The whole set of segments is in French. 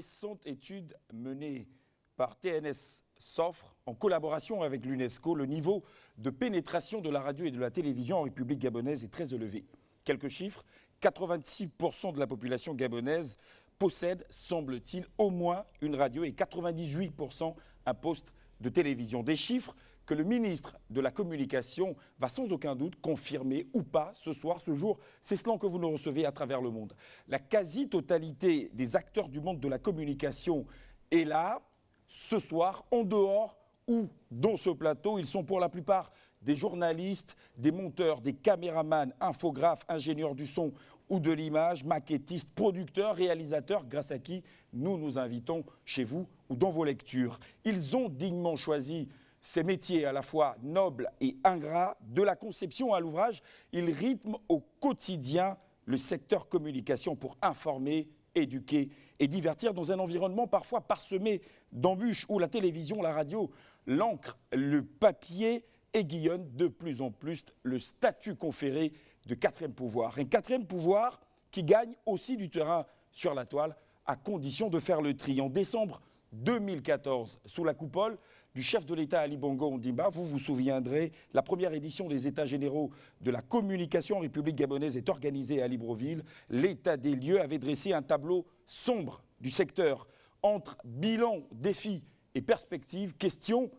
récente étude menée par TNS s'offre, en collaboration avec l'UNESCO, le niveau de pénétration de la radio et de la télévision en République gabonaise est très élevé. Quelques chiffres, 86% de la population gabonaise possède, semble-t-il, au moins une radio et 98% un poste de télévision. Des chiffres que le ministre de la Communication va sans aucun doute confirmer ou pas ce soir, ce jour. C'est cela que vous nous recevez à travers le monde. La quasi-totalité des acteurs du monde de la communication est là, ce soir, en dehors ou dans ce plateau. Ils sont pour la plupart des journalistes, des monteurs, des caméramans, infographes, ingénieurs du son ou de l'image, maquettistes, producteurs, réalisateurs, grâce à qui nous nous invitons chez vous ou dans vos lectures. Ils ont dignement choisi ces métiers à la fois nobles et ingrats, de la conception à l'ouvrage. Ils rythment au quotidien le secteur communication pour informer, éduquer et divertir dans un environnement parfois parsemé d'embûches où la télévision, la radio, l'encre, le papier aiguillonnent de plus en plus le statut conféré de quatrième pouvoir. Un quatrième pouvoir qui gagne aussi du terrain sur la toile à condition de faire le tri. En décembre 2014, sous la coupole du chef de l'État Ali Bongo Ondimba, vous vous souviendrez, la première édition des États généraux de la communication en République gabonaise est organisée à Libreville. L'état des lieux avait dressé un tableau sombre du secteur entre bilan, défis et perspectives. Question: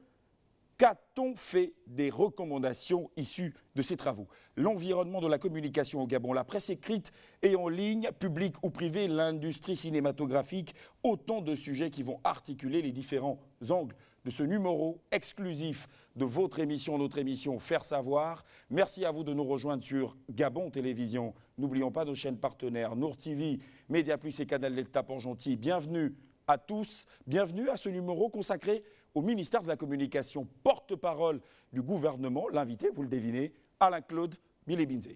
qu'a-t-on fait des recommandations issues de ces travaux? L'environnement de la communication au Gabon, la presse écrite et en ligne, publique ou privée, l'industrie cinématographique, autant de sujets qui vont articuler les différents angles de ce numéro exclusif de votre émission, notre émission Faire Savoir. Merci à vous de nous rejoindre sur Gabon Télévision. N'oublions pas nos chaînes partenaires, Nour TV, Média Plus et Canal Delta Port-Gentil. Bienvenue à tous, bienvenue à ce numéro consacré au ministère de la Communication, porte-parole du gouvernement. L'invité, vous le devinez, Alain-Claude Bilebinze.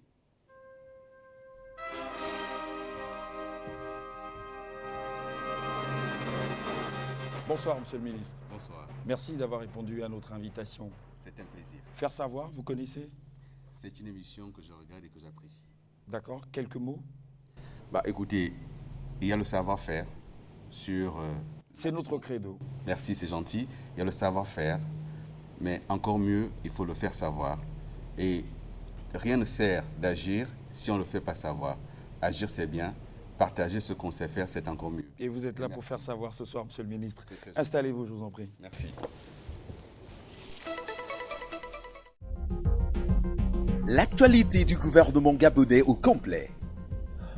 Bonsoir, Monsieur le Ministre. Bonsoir. Merci d'avoir répondu à notre invitation. C'est un plaisir. Faire Savoir, vous connaissez? C'est une émission que je regarde et que j'apprécie. D'accord. Quelques mots? Écoutez, il y a le savoir-faire sur... c'est notre credo. Merci, c'est gentil. Il y a le savoir-faire, mais encore mieux, il faut le faire savoir. Et rien ne sert d'agir si on ne le fait pas savoir. Agir, c'est bien. Partager ce qu'on sait faire, c'est encore mieux. Et vous êtes là pour faire savoir ce soir, Monsieur le Ministre. Installez-vous, je vous en prie. Merci. L'actualité du gouvernement gabonais au complet.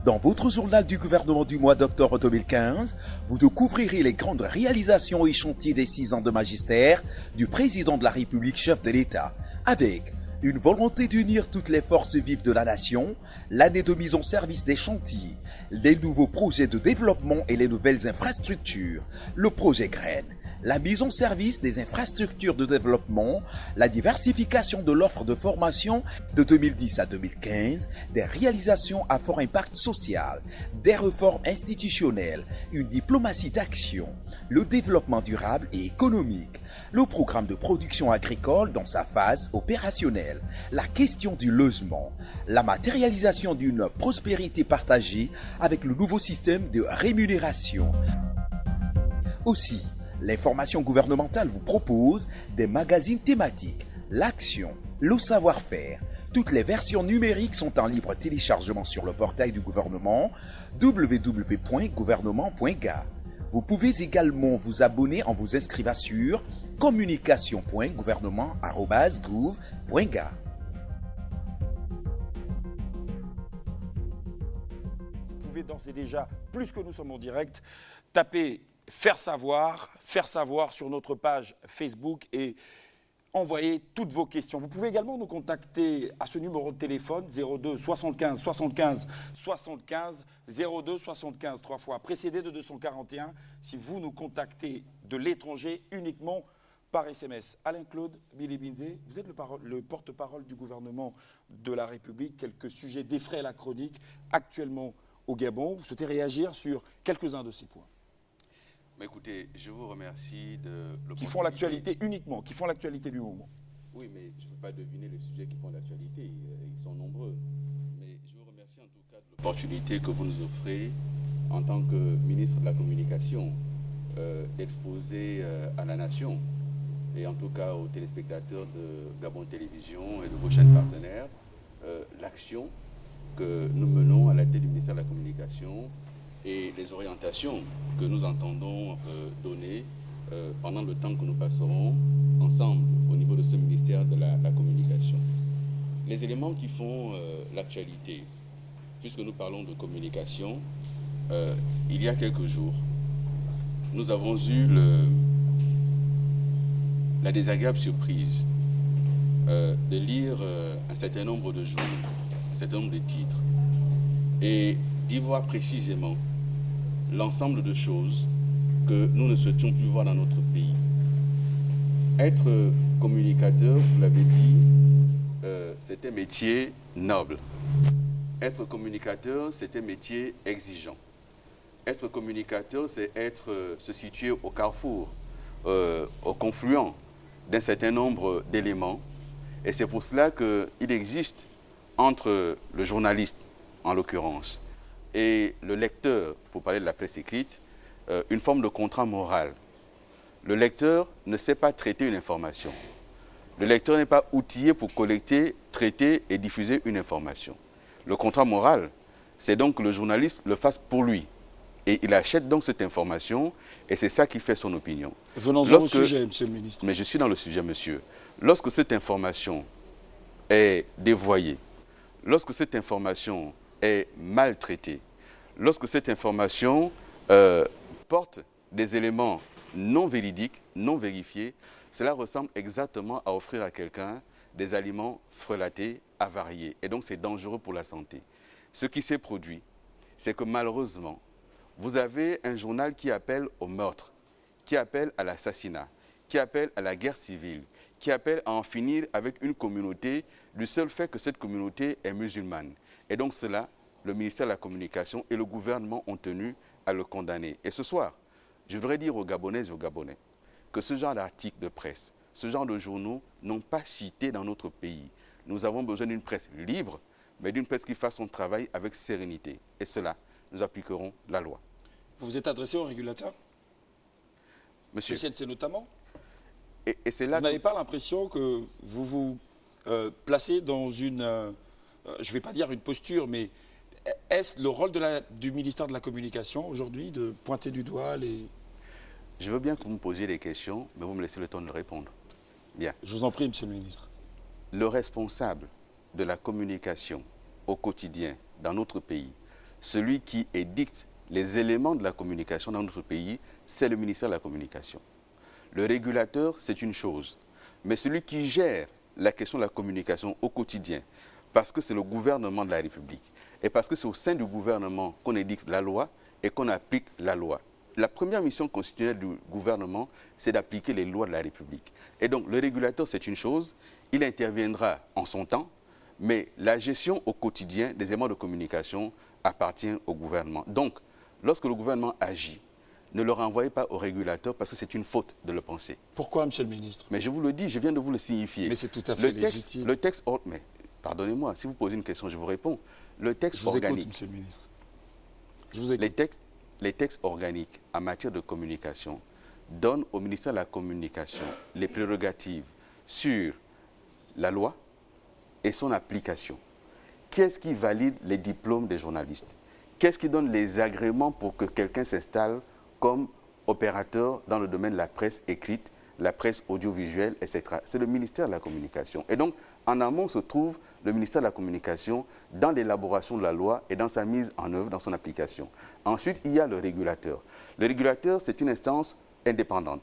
Dans votre journal du gouvernement du mois d'octobre 2015, vous découvrirez les grandes réalisations et chantiers des 6 ans de magistère du président de la République, chef de l'État, avec une volonté d'unir toutes les forces vives de la nation, l'année de mise en service des chantiers, les nouveaux projets de développement et les nouvelles infrastructures, le projet Graines, la mise en service des infrastructures de développement, la diversification de l'offre de formation de 2010 à 2015, des réalisations à fort impact social, des réformes institutionnelles, une diplomatie d'action, le développement durable et économique, le programme de production agricole dans sa phase opérationnelle, la question du logement, la matérialisation d'une prospérité partagée avec le nouveau système de rémunération. Aussi, l'information gouvernementale vous propose des magazines thématiques, l'action, le savoir-faire. Toutes les versions numériques sont en libre téléchargement sur le portail du gouvernement www.gouvernement.ga. Vous pouvez également vous abonner en vous inscrivant sur communication.gouvernement@gouv.ga. Vous pouvez d'ores et déjà, plus que nous sommes en direct, taper Faire Savoir sur notre page Facebook et envoyer toutes vos questions. Vous pouvez également nous contacter à ce numéro de téléphone 02 75 75 75 02 75 3 fois précédé de 241 si vous nous contactez de l'étranger uniquement par SMS. Alain-Claude Bilebinze, vous êtes le porte-parole du gouvernement de la République. Quelques sujets défraient la chronique actuellement au Gabon. Vous souhaitez réagir sur quelques-uns de ces points. Écoutez, je vous remercie de l'opportunité. Qui font l'actualité uniquement, qui font l'actualité du moment. Oui, mais je ne peux pas deviner les sujets qui font l'actualité. Ils sont nombreux. Mais je vous remercie remercie en tout cas de l'opportunité que vous nous offrez en tant que ministre de la Communication d'exposer à la nation et en tout cas aux téléspectateurs de Gabon Télévision et de vos chaînes partenaires l'action que nous menons à la tête du ministère de la Communication et les orientations que nous entendons donner pendant le temps que nous passerons ensemble au niveau de ce ministère de la Communication. Les éléments qui font l'actualité, puisque nous parlons de communication, il y a quelques jours, nous avons eu la désagréable surprise de lire un certain nombre de journaux, un certain nombre de titres, et d'y voir précisément l'ensemble de choses que nous ne souhaitions plus voir dans notre pays. Être communicateur, vous l'avez dit, c'est un métier noble. Être communicateur, c'est un métier exigeant. Être communicateur, c'est se situer au carrefour, au confluent d'un certain nombre d'éléments. Et c'est pour cela qu'il existe entre le journaliste, en l'occurrence, et le lecteur, pour parler de la presse écrite, une forme de contrat moral. Le lecteur ne sait pas traiter une information. Le lecteur n'est pas outillé pour collecter, traiter et diffuser une information. Le contrat moral, c'est donc que le journaliste le fasse pour lui. Et il achète donc cette information et c'est ça qui fait son opinion. Venons-en au sujet, monsieur le ministre. Mais je suis dans le sujet, monsieur. Lorsque cette information est dévoyée, lorsque cette information est maltraitée, lorsque cette information porte des éléments non véridiques, non vérifiés, cela ressemble exactement à offrir à quelqu'un des aliments frelatés, avariés. Et donc c'est dangereux pour la santé. Ce qui s'est produit, c'est que malheureusement, vous avez un journal qui appelle au meurtre, qui appelle à l'assassinat, qui appelle à la guerre civile, qui appelle à en finir avec une communauté du seul fait que cette communauté est musulmane. Et donc cela, le ministère de la Communication et le gouvernement ont tenu à le condamner. Et ce soir, je voudrais dire aux Gabonaises et aux Gabonais que ce genre d'articles de presse, ce genre de journaux n'ont pas cité dans notre pays. Nous avons besoin d'une presse libre, mais d'une presse qui fasse son travail avec sérénité. Et cela, nous appliquerons la loi. Vous vous êtes adressé au régulateur? Monsieur, le CNC notamment? Et c'est là vous n'avez pas l'impression que vous vous placez dans une, je ne vais pas dire une posture, mais est-ce le rôle du ministère de la Communication aujourd'hui de pointer du doigt les... Je veux bien que vous me posiez des questions, mais vous me laissez le temps de répondre. Bien. Je vous en prie, monsieur le ministre. Le responsable de la communication au quotidien dans notre pays, celui qui édicte les éléments de la communication dans notre pays, c'est le ministère de la Communication. Le régulateur, c'est une chose, mais celui qui gère la question de la communication au quotidien, parce que c'est le gouvernement de la République, et parce que c'est au sein du gouvernement qu'on édicte la loi et qu'on applique la loi. La première mission constitutionnelle du gouvernement, c'est d'appliquer les lois de la République. Et donc, le régulateur, c'est une chose, il interviendra en son temps, mais la gestion au quotidien des éléments de communication appartient au gouvernement. Donc, lorsque le gouvernement agit, ne le renvoyez pas au régulateur parce que c'est une faute de le penser. Pourquoi, monsieur le ministre? Mais je vous le dis, je viens de vous le signifier. Mais c'est tout à fait légitime. Le texte, mais pardonnez-moi, si vous posez une question, je vous réponds. Le texte organique. Je vous écoute, monsieur le ministre. Je vous écoute. Les textes organiques en matière de communication donnent au ministère de la Communication les prérogatives sur la loi et son application. Qu'est-ce qui valide les diplômes des journalistes? Qu'est-ce qui donne les agréments pour que quelqu'un s'installe comme opérateur dans le domaine de la presse écrite, la presse audiovisuelle, etc. C'est le ministère de la Communication. Et donc, en amont se trouve le ministère de la Communication dans l'élaboration de la loi et dans sa mise en œuvre, dans son application. Ensuite, il y a le régulateur. Le régulateur, c'est une instance indépendante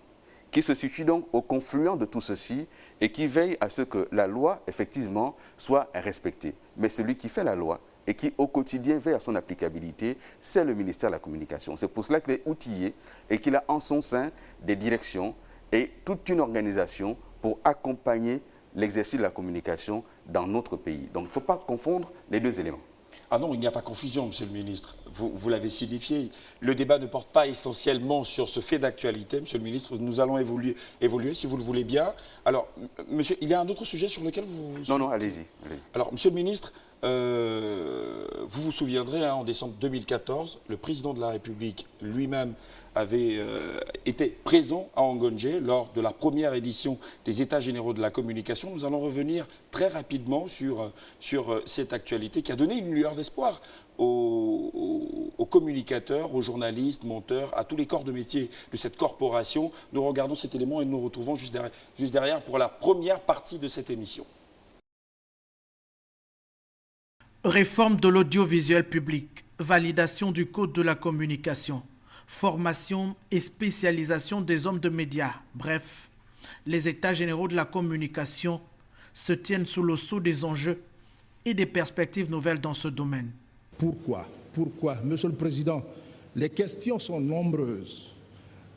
qui se situe donc au confluent de tout ceci et qui veille à ce que la loi, effectivement, soit respectée. Mais celui qui fait la loi et qui, au quotidien, veille à son applicabilité, c'est le ministère de la Communication. C'est pour cela qu'il est outillé et qu'il a en son sein des directions et toute une organisation pour accompagner l'exercice de la communication dans notre pays. Donc, il ne faut pas confondre les deux éléments. Ah non, il n'y a pas confusion, monsieur le ministre. Vous l'avez signifié. Le débat ne porte pas essentiellement sur ce fait d'actualité, monsieur le ministre. Nous allons évoluer si vous le voulez bien. Alors, monsieur, il y a un autre sujet sur lequel vous... Non, allez-y. Alors, monsieur le ministre, Vous vous souviendrez, en décembre 2014, le président de la République lui-même avait été présent à Ngondje lors de la première édition des États généraux de la communication. Nous allons revenir très rapidement sur cette actualité qui a donné une lueur d'espoir aux communicateurs, aux journalistes, monteurs, à tous les corps de métier de cette corporation. Nous regardons cet élément et nous nous retrouvons juste derrière pour la première partie de cette émission. Réforme de l'audiovisuel public, validation du code de la communication, formation et spécialisation des hommes de médias. Bref, les États généraux de la communication se tiennent sous le sceau des enjeux et des perspectives nouvelles dans ce domaine. Pourquoi? Monsieur le Président, les questions sont nombreuses,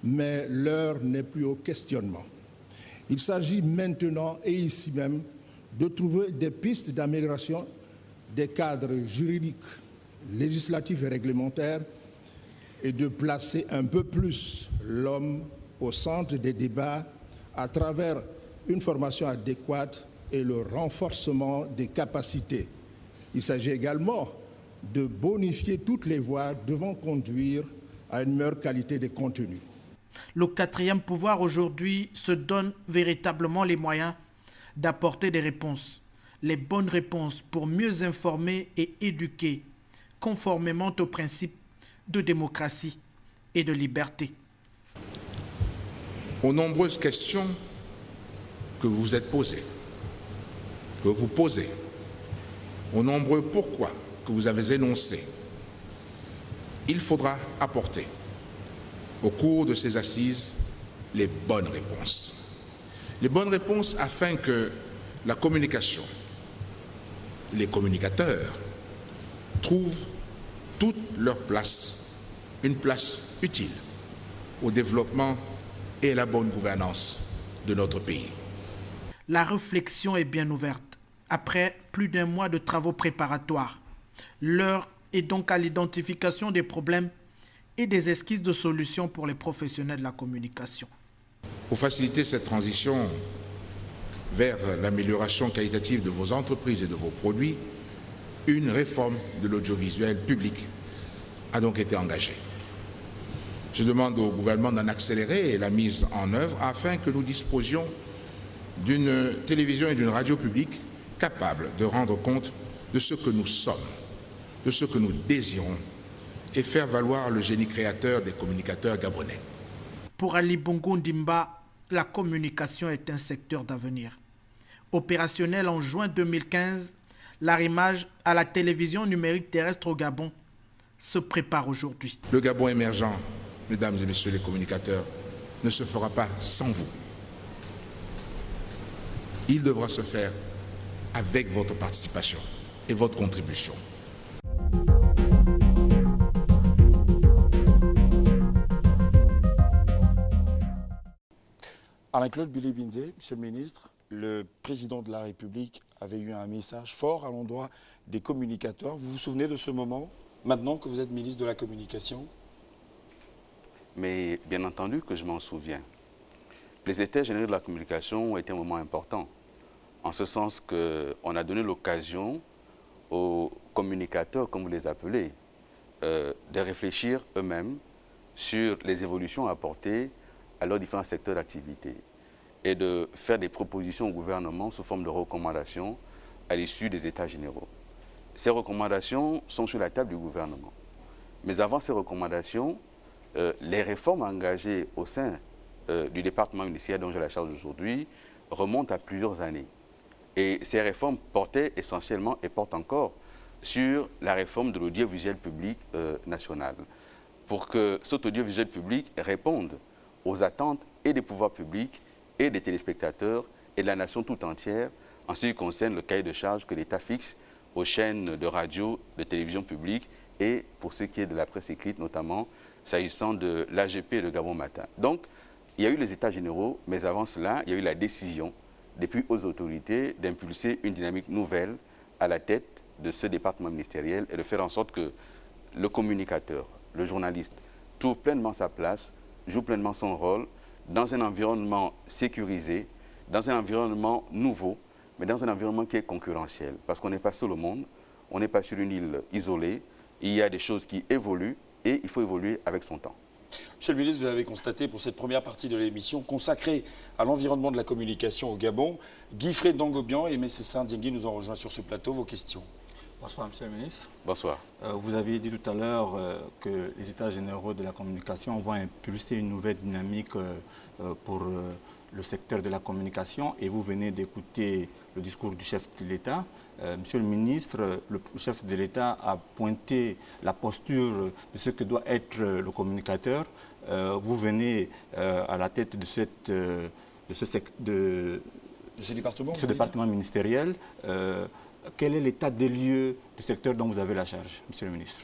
mais l'heure n'est plus au questionnement. Il s'agit maintenant et ici même de trouver des pistes d'amélioration des cadres juridiques, législatifs et réglementaires et de placer un peu plus l'homme au centre des débats à travers une formation adéquate et le renforcement des capacités. Il s'agit également de bonifier toutes les voies devant conduire à une meilleure qualité des contenus. Le quatrième pouvoir aujourd'hui se donne véritablement les moyens d'apporter des réponses. Les bonnes réponses pour mieux informer et éduquer, conformément aux principes de démocratie et de liberté. Aux nombreuses questions que vous êtes posées, que vous posez, aux nombreux pourquoi que vous avez énoncés, il faudra apporter au cours de ces assises les bonnes réponses. Les bonnes réponses afin que la communication, les communicateurs trouvent toute leur place, une place utile au développement et à la bonne gouvernance de notre pays. La réflexion est bien ouverte. Après plus d'un mois de travaux préparatoires, l'heure est donc à l'identification des problèmes et des esquisses de solutions pour les professionnels de la communication. Pour faciliter cette transition vers l'amélioration qualitative de vos entreprises et de vos produits, une réforme de l'audiovisuel public a donc été engagée. Je demande au gouvernement d'en accélérer la mise en œuvre afin que nous disposions d'une télévision et d'une radio publique capables de rendre compte de ce que nous sommes, de ce que nous désirons et faire valoir le génie créateur des communicateurs gabonais. Pour Ali Bongo Ndimba, la communication est un secteur d'avenir. Opérationnel en juin 2015, l'arrimage à la télévision numérique terrestre au Gabon se prépare aujourd'hui. Le Gabon émergent, mesdames et messieurs les communicateurs, ne se fera pas sans vous. Il devra se faire avec votre participation et votre contribution. Alain-Claude Billy-Binzé, Monsieur le Ministre, le président de la République avait eu un message fort à l'endroit des communicateurs. Vous vous souvenez de ce moment, maintenant que vous êtes ministre de la Communication? Mais bien entendu que je m'en souviens. Les États généraux de la communication ont été un moment important, en ce sens qu'on a donné l'occasion aux communicateurs, comme vous les appelez, de réfléchir eux-mêmes sur les évolutions apportées à leurs différents secteurs d'activité et de faire des propositions au gouvernement sous forme de recommandations à l'issue des États généraux. Ces recommandations sont sur la table du gouvernement. Mais avant ces recommandations, les réformes engagées au sein du département ministériel dont j'ai la charge aujourd'hui remontent à plusieurs années. Et ces réformes portaient essentiellement et portent encore sur la réforme de l'audiovisuel public national. Pour que cet audiovisuel public réponde aux attentes et des pouvoirs publics et des téléspectateurs et de la nation tout entière en ce qui concerne le cahier de charges que l'État fixe aux chaînes de radio, de télévision publique et pour ce qui est de la presse écrite notamment, s'agissant de l'AGP et de Gabon Matin. Donc, il y a eu les États généraux, mais avant cela, il y a eu la décision des plus hautes autorités d'impulser une dynamique nouvelle à la tête de ce département ministériel et de faire en sorte que le communicateur, le journaliste, trouve pleinement sa place, joue pleinement son rôle dans un environnement sécurisé, dans un environnement nouveau, mais dans un environnement qui est concurrentiel. Parce qu'on n'est pas seul au monde, On n'est pas sur une île isolée. Il y a des choses qui évoluent et il faut évoluer avec son temps. Monsieur le ministre, vous avez constaté pour cette première partie de l'émission consacrée à l'environnement de la communication au Gabon, Guy-Fred Dangobian et M. Sandjengui nous ont rejoints sur ce plateau. Vos questions. Bonsoir, Monsieur le ministre. Bonsoir. Vous aviez dit tout à l'heure que les États généraux de la communication vont impulser une nouvelle dynamique pour le secteur de la communication et vous venez d'écouter le discours du chef de l'État. Monsieur le ministre, le chef de l'État a pointé la posture de ce que doit être le communicateur. Vous venez à la tête de ce département ministériel. Quel est l'état des lieux du secteur dont vous avez la charge, Monsieur le ministre?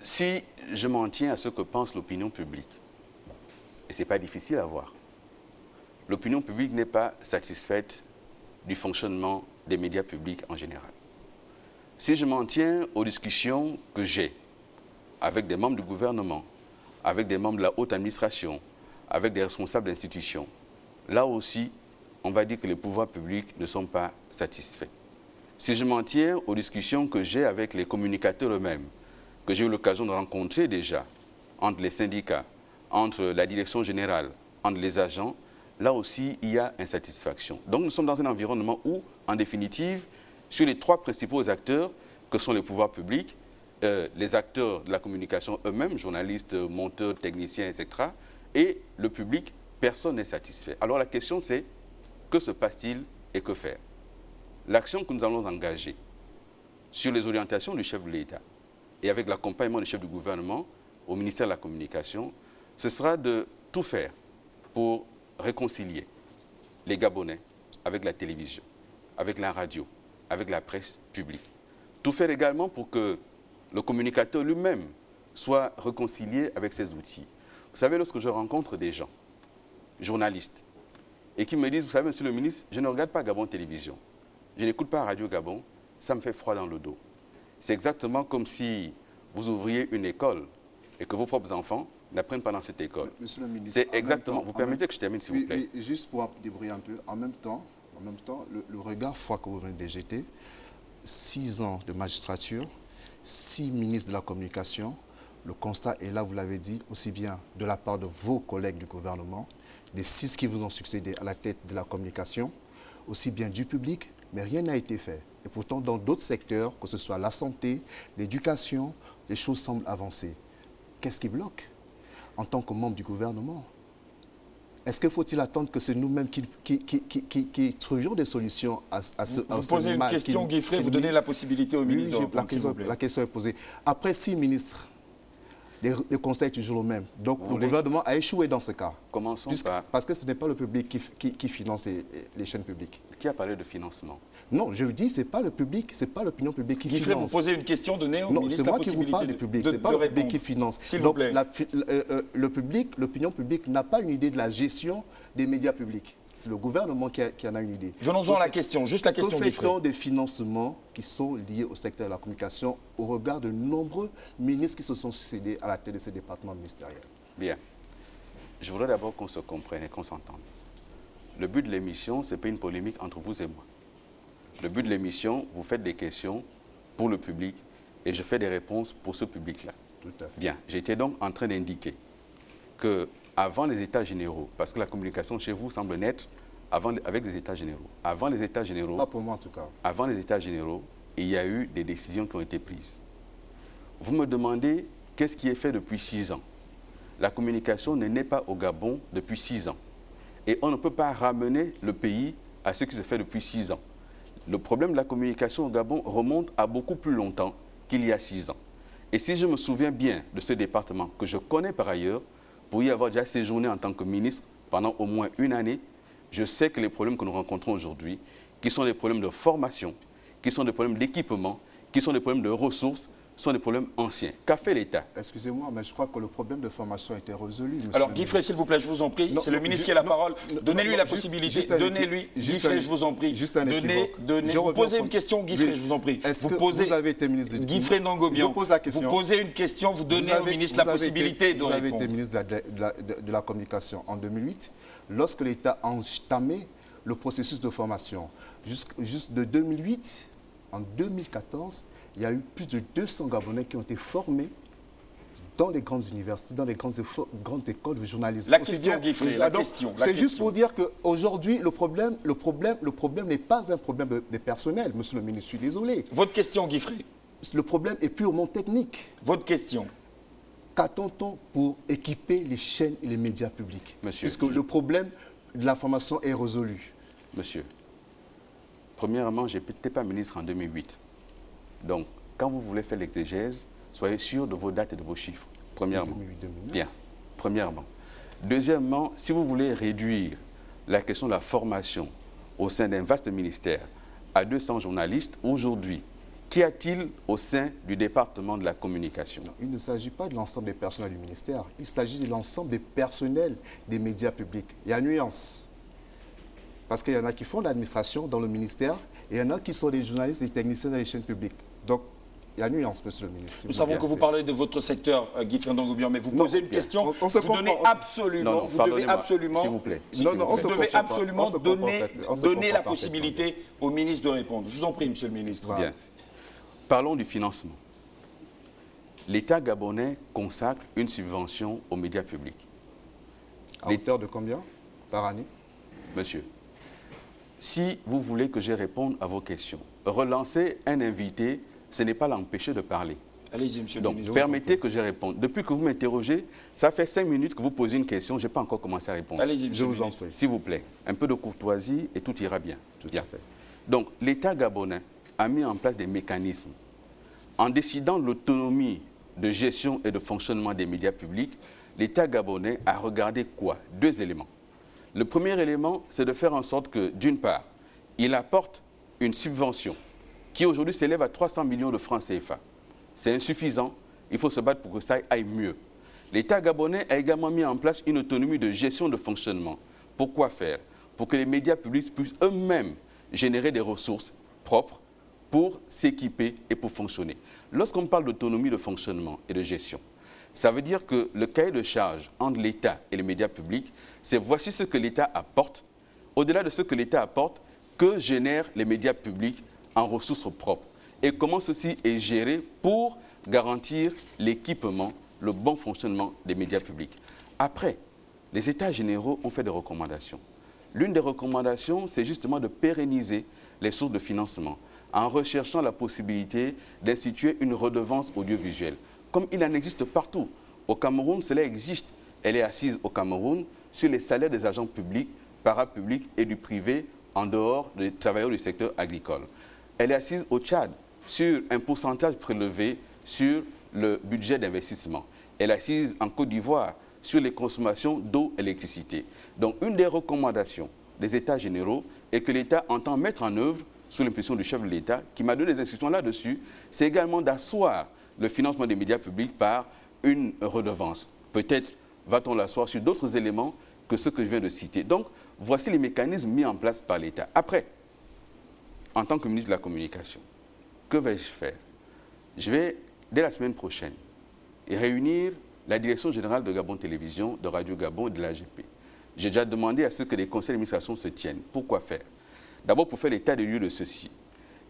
Si je m'en tiens à ce que pense l'opinion publique, et ce n'est pas difficile à voir, l'opinion publique n'est pas satisfaite du fonctionnement des médias publics en général. Si je m'en tiens aux discussions que j'ai avec des membres du gouvernement, avec des membres de la haute administration, avec des responsables d'institutions, là aussi, on va dire que les pouvoirs publics ne sont pas satisfaits. Si je m'en tiens aux discussions que j'ai avec les communicateurs eux-mêmes, que j'ai eu l'occasion de rencontrer déjà, entre les syndicats, entre la direction générale, entre les agents, là aussi, il y a insatisfaction. Donc nous sommes dans un environnement où, en définitive, sur les trois principaux acteurs, que sont les pouvoirs publics, les acteurs de la communication eux-mêmes, journalistes, monteurs, techniciens, etc., et le public, personne n'est satisfait. Alors la question c'est, que se passe-t-il et que faire? L'action que nous allons engager sur les orientations du chef de l'État et avec l'accompagnement du chef du gouvernement au ministère de la Communication, ce sera de tout faire pour réconcilier les Gabonais avec la télévision, avec la radio, avec la presse publique. Tout faire également pour que le communicateur lui-même soit réconcilié avec ses outils. Vous savez, lorsque je rencontre des gens, journalistes, et qui me disent, vous savez, Monsieur le ministre, je ne regarde pas Gabon Télévision, je n'écoute pas Radio Gabon, ça me fait froid dans le dos. C'est exactement comme si vous ouvriez une école et que vos propres enfants n'apprennent pas dans cette école. Monsieur le ministre, c'est exactement, vous permettez que je termine s'il vous plaît. Oui, juste pour débrouiller un peu, en même temps, le regard froid que vous venez de jeter, 6 ans de magistrature, 6 ministres de la communication, le constat est là, vous l'avez dit, aussi bien de la part de vos collègues du gouvernement, des 6 qui vous ont succédé à la tête de la communication, aussi bien du public, mais rien n'a été fait. Et pourtant, dans d'autres secteurs, que ce soit la santé, l'éducation, les choses semblent avancer. Qu'est-ce qui bloque en tant que membre du gouvernement? Est-ce qu'il faut-il attendre que c'est nous-mêmes qui trouvions des solutions à ce Vous posez une question, Guy-Fred, vous donnez la possibilité au ministre de répondre, s'il vous plaît. La question est posée. Après 6 ministres, le conseil est toujours le même. Donc le gouvernement a échoué dans ce cas. Commençons par... Parce que ce n'est pas le public qui finance les chaînes publiques. Qui a parlé de financement? Non, je le dis, ce n'est pas le public, ce n'est pas l'opinion publique qui finance. Vous posez une question, donnez au ministre la possibilité de répondre. C'est moi qui vous parle du public, ce n'est pas le public qui finance. S'il vous plaît. Le public, l'opinion publique n'a pas une idée de la gestion des médias publics. C'est le gouvernement qui en a une idée. Venons-en à la question, juste la question. Que fait-on des financements qui sont liés au secteur de la communication au regard de nombreux ministres qui se sont succédés à la tête de ces départements ministériels? Bien. Je voudrais d'abord qu'on se comprenne et qu'on s'entende. Le but de l'émission, ce n'est pas une polémique entre vous et moi. Le but de l'émission, vous faites des questions pour le public et je fais des réponses pour ce public-là. Tout à fait. Bien. J'étais donc en train d'indiquer qu'avant les États généraux, parce que la communication chez vous semble naître avec les États généraux. Avant les États généraux... Pas pour moi en tout cas. Avant les États généraux, il y a eu des décisions qui ont été prises. Vous me demandez qu'est-ce qui est fait depuis 6 ans. La communication ne naît pas au Gabon depuis 6 ans. Et on ne peut pas ramener le pays à ce qui se fait depuis 6 ans. Le problème de la communication au Gabon remonte à beaucoup plus longtemps qu'il y a 6 ans. Et si je me souviens bien de ce département, que je connais par ailleurs, pour y avoir déjà séjourné en tant que ministre pendant au moins 1 année, je sais que les problèmes que nous rencontrons aujourd'hui, qui sont des problèmes de formation, qui sont des problèmes d'équipement, qui sont des problèmes de ressources, sont des problèmes anciens. Qu'a fait l'État? Excusez-moi, mais je crois que le problème de formation a été résolu. Alors, Guy-Fred, s'il vous plaît, je vous en prie. C'est le ministre qui a la parole. Donnez-lui la possibilité. Donnez-lui. Guy-Fred, je vous en prie. Vous posez une question, Guy-Fred, je vous en prie. Vous avez été ministre de Guy-Fred Dangobian. Je pose la question. Vous posez une question, vous donnez au ministre la possibilité de répondre. Vous avez été ministre de la Communication en 2008, lorsque l'État a entamé le processus de formation. Juste de 2008 En 2014, il y a eu plus de 200 Gabonais qui ont été formés dans les grandes universités, dans les grandes écoles de journalisme. La question, Guy Frey, la question. C'est juste pour dire qu'aujourd'hui, le problème n'est pas un problème de personnel. Monsieur le ministre, je suis désolé. Votre question, Guy Frey. Le problème est purement technique. Votre question. Qu'attend-on pour équiper les chaînes et les médias publics? Monsieur, puisque le problème de l'information est résolu. Monsieur, premièrement, je n'étais pas ministre en 2008. Donc, quand vous voulez faire l'exégèse, soyez sûr de vos dates et de vos chiffres. Premièrement. 2008-2009. Bien. Premièrement. Deuxièmement, si vous voulez réduire la question de la formation au sein d'un vaste ministère à 200 journalistes, aujourd'hui, qu'y a-t-il au sein du département de la communication? Non, il ne s'agit pas de l'ensemble des personnels du ministère. Il s'agit de l'ensemble des personnels des médias publics. Il y a nuance. Parce qu'il y en a qui font l'administration dans le ministère et il y en a qui sont des journalistes et des techniciens dans les chaînes publiques. Donc, il y a nuance, monsieur le ministre. Nous savons que vous parlez de votre secteur, Guy Frey Ndongoubian, mais vous posez une question. On se vous donnez absolument, vous devez absolument, s'il vous plaît. vous devez absolument donner la possibilité au ministre de répondre. Je vous en prie, monsieur le ministre. Bien. Parlons du financement. L'État gabonais consacre une subvention aux médias publics. À hauteur de combien par année? Monsieur, si vous voulez que je réponde à vos questions, relancer un invité, ce n'est pas l'empêcher de parler. Allez-y, monsieur le Donc, ministre. permettez que je réponde. Depuis que vous m'interrogez, ça fait 5 minutes que vous posez une question, je n'ai pas encore commencé à répondre. Allez-y, monsieur Je le vous en ministre. prie. S'il vous plaît, un peu de courtoisie et tout ira bien. Tout à fait. Donc, l'État gabonais a mis en place des mécanismes. En décidant l'autonomie de gestion et de fonctionnement des médias publics, l'État gabonais a regardé quoi? 2 éléments. Le premier élément, c'est de faire en sorte que, d'une part, il apporte une subvention qui aujourd'hui s'élève à 300 millions de francs CFA. C'est insuffisant, il faut se battre pour que ça aille mieux. L'État gabonais a également mis en place une autonomie de gestion de fonctionnement. Pourquoi faire? Pour que les médias publics puissent eux-mêmes générer des ressources propres pour s'équiper et pour fonctionner. Lorsqu'on parle d'autonomie de fonctionnement et de gestion, ça veut dire que le cahier de charge entre l'État et les médias publics, c'est voici ce que l'État apporte. Au-delà de ce que l'État apporte, que génèrent les médias publics en ressources propres et comment ceci est géré pour garantir l'équipement, le bon fonctionnement des médias publics. Après, les États généraux ont fait des recommandations. L'une des recommandations, c'est justement de pérenniser les sources de financement en recherchant la possibilité d'instituer une redevance audiovisuelle. Comme il en existe partout. Au Cameroun, cela existe. Elle est assise au Cameroun sur les salaires des agents publics, parapublics et du privé en dehors des travailleurs du secteur agricole. Elle est assise au Tchad sur un pourcentage prélevé sur le budget d'investissement. Elle est assise en Côte d'Ivoire sur les consommations d'eau et d'électricité. Donc, une des recommandations des États généraux est que l'État entend mettre en œuvre, sous l'impulsion du chef de l'État, qui m'a donné des instructions là-dessus, c'est également d'asseoir le financement des médias publics par une redevance. Peut-être va-t-on l'asseoir sur d'autres éléments que ceux que je viens de citer. Donc, voici les mécanismes mis en place par l'État. Après, en tant que ministre de la Communication, que vais-je faire? Je vais, dès la semaine prochaine, réunir la direction générale de Gabon Télévision, de Radio Gabon et de l'AGP. J'ai déjà demandé à ce que les conseils d'administration se tiennent. Pourquoi faire? D'abord pour faire l'état des lieux de ceci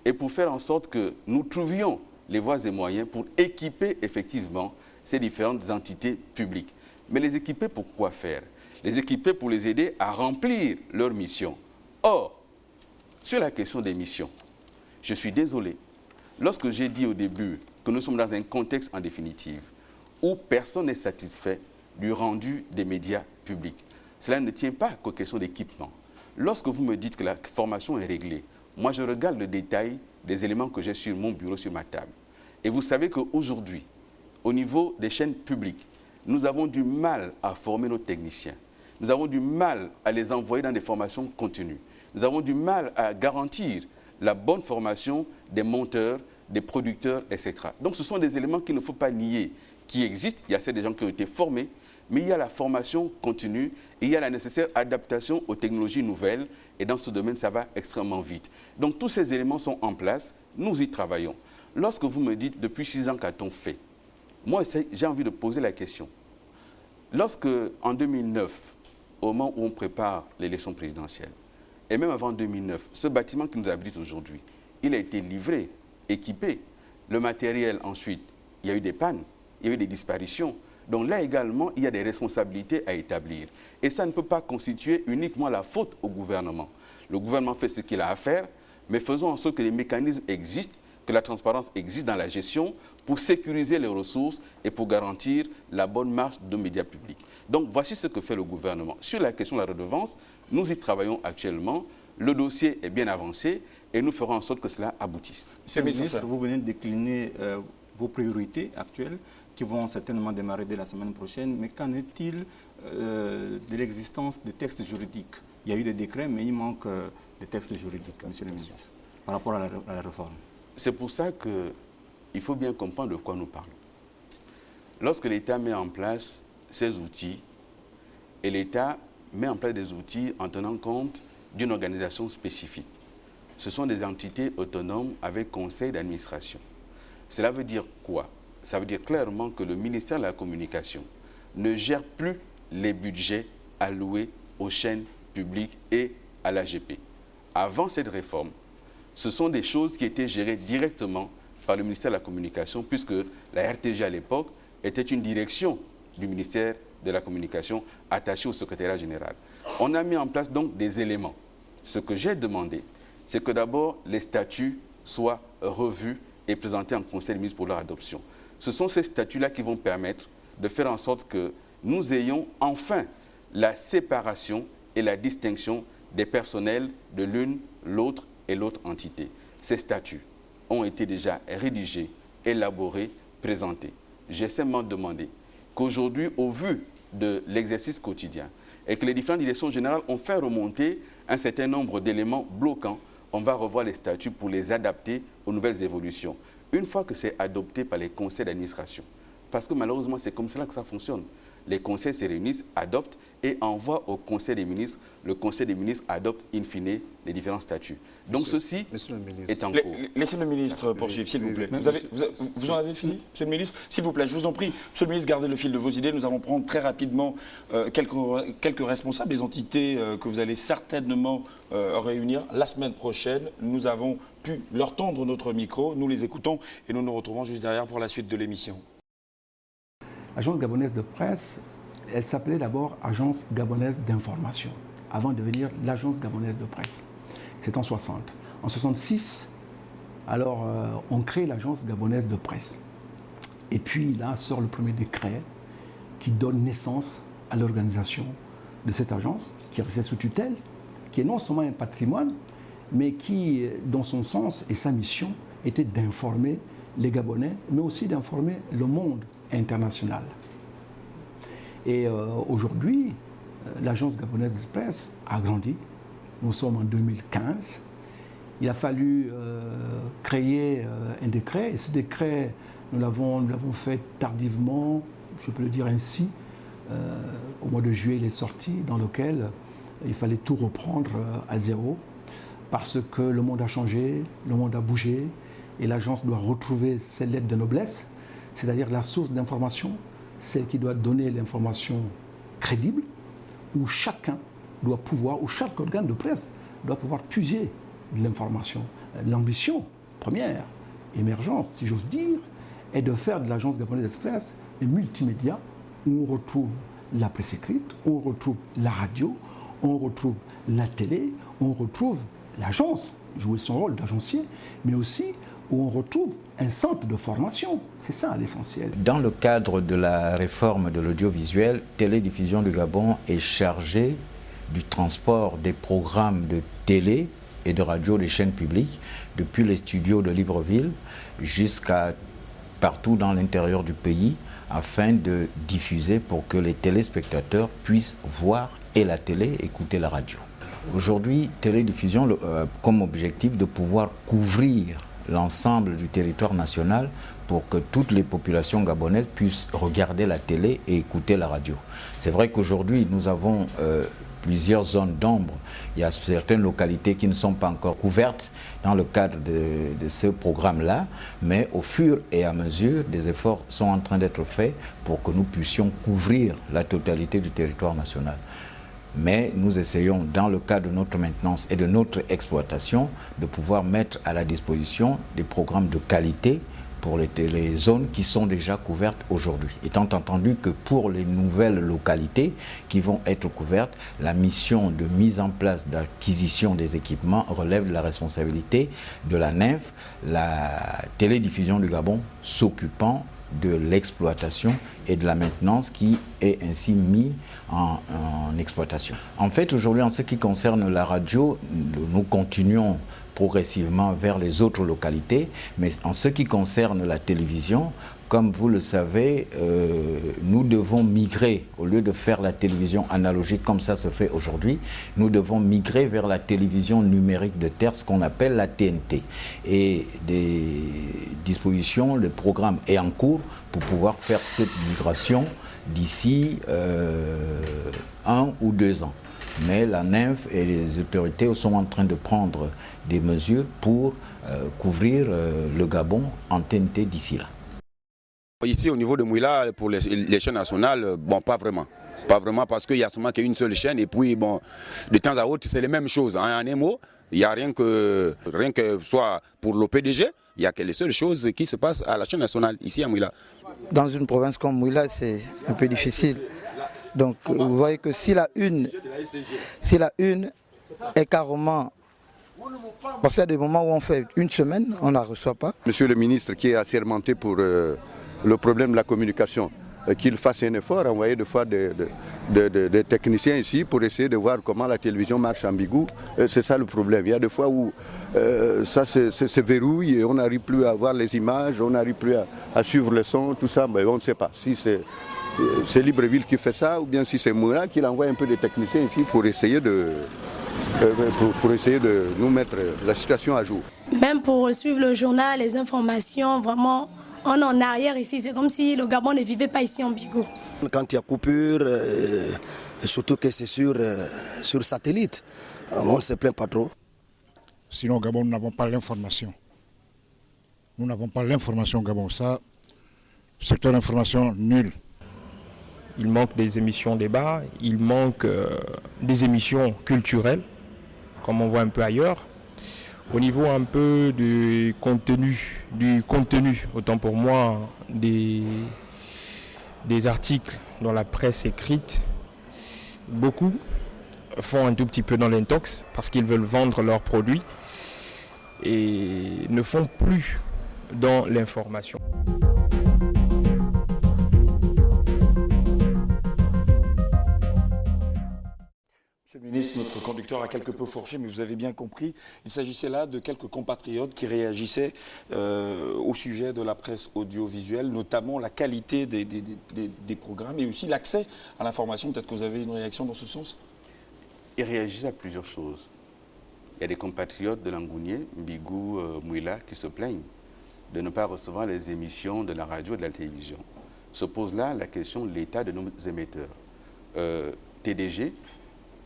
et pour faire en sorte que nous trouvions les voies et moyens pour équiper effectivement ces différentes entités publiques. Mais les équiper pour quoi faire? Les équiper pour les aider à remplir leur mission. Or, sur la question des missions, je suis désolé. Lorsque j'ai dit au début que nous sommes dans un contexte en définitive où personne n'est satisfait du rendu des médias publics, cela ne tient pas qu'aux questions d'équipement. Lorsque vous me dites que la formation est réglée, moi je regarde le détail des éléments que j'ai sur mon bureau, sur ma table. Et vous savez qu'aujourd'hui, au niveau des chaînes publiques, nous avons du mal à former nos techniciens. Nous avons du mal à les envoyer dans des formations continues. Nous avons du mal à garantir la bonne formation des monteurs, des producteurs, etc. Donc ce sont des éléments qu'il ne faut pas nier, qui existent. Il y a ces gens qui ont été formés, mais il y a la formation continue et il y a la nécessaire adaptation aux technologies nouvelles. Et dans ce domaine, ça va extrêmement vite. Donc tous ces éléments sont en place, nous y travaillons. Lorsque vous me dites, depuis 6 ans qu'a-t-on fait? Moi, j'ai envie de poser la question. Lorsque, en 2009, au moment où on prépare l'élection présidentielle, et même avant 2009, ce bâtiment qui nous abrite aujourd'hui, il a été livré, équipé. Le matériel, ensuite, il y a eu des pannes, il y a eu des disparitions. Donc là également, il y a des responsabilités à établir. Et ça ne peut pas constituer uniquement la faute au gouvernement. Le gouvernement fait ce qu'il a à faire, mais faisons en sorte que les mécanismes existent, que la transparence existe dans la gestion pour sécuriser les ressources et pour garantir la bonne marche de médias publics. Donc voici ce que fait le gouvernement. Sur la question de la redevance, nous y travaillons actuellement. Le dossier est bien avancé et nous ferons en sorte que cela aboutisse. Monsieur le ministre, vous venez de décliner vos priorités actuelles qui vont certainement démarrer dès la semaine prochaine. Mais qu'en est-il de l'existence des textes juridiques? Il y a eu des décrets, mais il manque des textes juridiques, monsieur le ministre, par rapport à la réforme. C'est pour ça qu'il faut bien comprendre de quoi nous parlons. Lorsque l'État met en place ces outils, et l'État met en place des outils en tenant compte d'une organisation spécifique. Ce sont des entités autonomes avec conseil d'administration. Cela veut dire quoi? Ça veut dire clairement que le ministère de la Communication ne gère plus les budgets alloués aux chaînes publiques et à l'AGP. Avant cette réforme, ce sont des choses qui étaient gérées directement par le ministère de la Communication, puisque la RTG à l'époque était une direction du ministère de la Communication attachée au secrétariat général. On a mis en place donc des éléments. Ce que j'ai demandé, c'est que d'abord les statuts soient revus et présentés en Conseil des ministres pour leur adoption. Ce sont ces statuts-là qui vont permettre de faire en sorte que nous ayons enfin la séparation et la distinction des personnels de l'une, l'autre et l'autre entité. Ces statuts ont été déjà rédigés, élaborés, présentés. J'ai simplement demandé qu'aujourd'hui, au vu de l'exercice quotidien et que les différentes directions générales ont fait remonter un certain nombre d'éléments bloquants, on va revoir les statuts pour les adapter aux nouvelles évolutions. Une fois que c'est adopté par les conseils d'administration, parce que malheureusement, c'est comme cela que ça fonctionne. Les conseils se réunissent, adoptent et envoient au Conseil des ministres. Le Conseil des ministres adopte in fine les différents statuts. Donc ceci est en cours. Laissez le ministre poursuivre, s'il vous plaît. Vous en avez fini, monsieur le ministre? S'il vous plaît, je vous en prie. Monsieur le ministre, gardez le fil de vos idées. Nous allons prendre très rapidement quelques responsables des entités que vous allez certainement réunir la semaine prochaine. Nous avons pu leur tendre notre micro. Nous les écoutons et nous nous retrouvons juste derrière pour la suite de l'émission. L'agence gabonaise de presse, elle s'appelait d'abord Agence gabonaise d'information, avant de devenir l'Agence gabonaise de presse. C'est en 60. En 66, alors on crée l'Agence gabonaise de presse. Et puis là sort le premier décret qui donne naissance à l'organisation de cette agence, qui restait sous tutelle, qui est non seulement un patrimoine, mais qui, dans son sens et sa mission, était d'informer les Gabonais, mais aussi d'informer le monde international. Et aujourd'hui, l'agence gabonaise de presse a grandi. Nous sommes en 2015. Il a fallu créer un décret. Et ce décret, nous l'avons fait tardivement, je peux le dire ainsi. Au mois de juillet, il est sorti, dans lequel il fallait tout reprendre à zéro. Parce que le monde a changé, le monde a bougé. Et l'agence doit retrouver ses lettres de noblesse, c'est-à-dire la source d'information, celle qui doit donner l'information crédible, où chacun doit pouvoir, où chaque organe de presse doit pouvoir puiser de l'information. L'ambition première, émergence, si j'ose dire, est de faire de l'agence gabonaise de presse un multimédia où on retrouve la presse écrite, on retrouve la radio, on retrouve la télé, on retrouve l'agence, jouer son rôle d'agencier, mais aussi où on retrouve un centre de formation. C'est ça l'essentiel. Dans le cadre de la réforme de l'audiovisuel, Télédiffusion du Gabon est chargée du transport des programmes de télé et de radio des chaînes publiques, depuis les studios de Libreville jusqu'à partout dans l'intérieur du pays, afin de diffuser pour que les téléspectateurs puissent voir et la télé, écouter la radio. Aujourd'hui, Télédiffusion a comme objectif de pouvoir couvrir l'ensemble du territoire national pour que toutes les populations gabonaises puissent regarder la télé et écouter la radio. C'est vrai qu'aujourd'hui, nous avons plusieurs zones d'ombre. Il y a certaines localités qui ne sont pas encore couvertes dans le cadre de ce programme-là, mais au fur et à mesure, des efforts sont en train d'être faits pour que nous puissions couvrir la totalité du territoire national. mais nous essayons, dans le cadre de notre maintenance et de notre exploitation, de pouvoir mettre à la disposition des programmes de qualité pour les zones qui sont déjà couvertes aujourd'hui. Étant entendu que pour les nouvelles localités qui vont être couvertes, la mission de mise en place d'acquisition des équipements relève de la responsabilité de la NINF, la télédiffusion du Gabon s'occupant de l'exploitation et de la maintenance qui est ainsi mis en exploitation. En fait, aujourd'hui, en ce qui concerne la radio, nous continuons progressivement vers les autres localités, mais en ce qui concerne la télévision, comme vous le savez, nous devons migrer, au lieu de faire la télévision analogique comme ça se fait aujourd'hui, nous devons migrer vers la télévision numérique de terre, ce qu'on appelle la TNT. Et des dispositions, le programme est en cours pour pouvoir faire cette migration d'ici 1 ou 2 ans. Mais la NINF et les autorités sont en train de prendre des mesures pour couvrir le Gabon en TNT d'ici là. Ici, au niveau de Mouila, pour les chaînes nationales, bon, pas vraiment. Pas vraiment parce qu'il y a seulement qu'une seule chaîne et puis, bon, de temps à autre, c'est les mêmes choses. En un mot, il n'y a rien que soit pour l'OPDG, il n'y a que les seules choses qui se passent à la chaîne nationale, ici à Mouila. Dans une province comme Mouila, c'est un peu difficile. Donc, vous voyez que si la une est carrément... Parce qu'il y a des moments où on fait une semaine, on ne la reçoit pas. Monsieur le ministre qui est assermenté pour le problème de la communication, qu'il fasse un effort, envoyer des fois des techniciens ici pour essayer de voir comment la télévision marche en Bigou. C'est ça le problème. Il y a des fois où ça se verrouille et on n'arrive plus à voir les images, on n'arrive plus à suivre le son, tout ça, mais on ne sait pas si c'est Libreville qui fait ça ou bien si c'est Moura qui envoie un peu de techniciens ici pour essayer de nous mettre la situation à jour. Même pour suivre le journal, les informations, vraiment, on est en arrière ici. C'est comme si le Gabon ne vivait pas ici en Bigo. Quand il y a coupure, surtout que c'est sur satellite, on ne se plaint pas trop. Sinon au Gabon, nous n'avons pas l'information. Nous n'avons pas l'information au Gabon. Ça, secteur d'information nul. Il manque des émissions débat, il manque des émissions culturelles, comme on voit un peu ailleurs. Au niveau un peu du contenu, autant pour moi, des articles dans la presse écrite, beaucoup font un tout petit peu dans l'intox parce qu'ils veulent vendre leurs produits et ne font plus dans l'information. Monsieur le ministre, notre conducteur a quelque peu fourché, mais vous avez bien compris, il s'agissait là de quelques compatriotes qui réagissaient au sujet de la presse audiovisuelle, notamment la qualité des programmes et aussi l'accès à l'information. Peut-être que vous avez une réaction dans ce sens? Ils réagissaient à plusieurs choses. Il y a des compatriotes de Langounier, Bigou, Mouila, qui se plaignent de ne pas recevoir les émissions de la radio et de la télévision. Se pose là la question de l'état de nos émetteurs. TDG,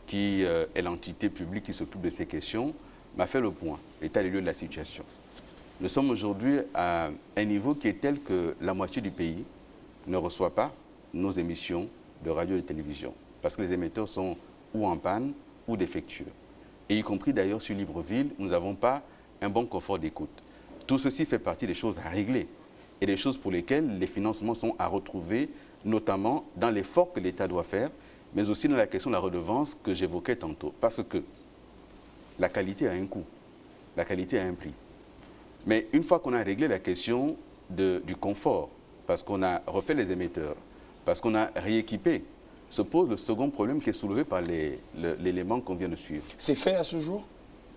qui est l'entité publique qui s'occupe de ces questions, m'a fait le point, l'état des lieux de la situation. Nous sommes aujourd'hui à un niveau qui est tel que la moitié du pays ne reçoit pas nos émissions de radio et de télévision, parce que les émetteurs sont ou en panne ou défectueux. Et y compris d'ailleurs sur Libreville, nous n'avons pas un bon confort d'écoute. Tout ceci fait partie des choses à régler et des choses pour lesquelles les financements sont à retrouver, notamment dans l'effort que l'État doit faire, mais aussi dans la question de la redevance que j'évoquais tantôt. Parce que la qualité a un coût, la qualité a un prix. Mais une fois qu'on a réglé la question du confort, parce qu'on a refait les émetteurs, parce qu'on a rééquipé, se pose le second problème qui est soulevé par l'élément qu'on vient de suivre. C'est fait à ce jour?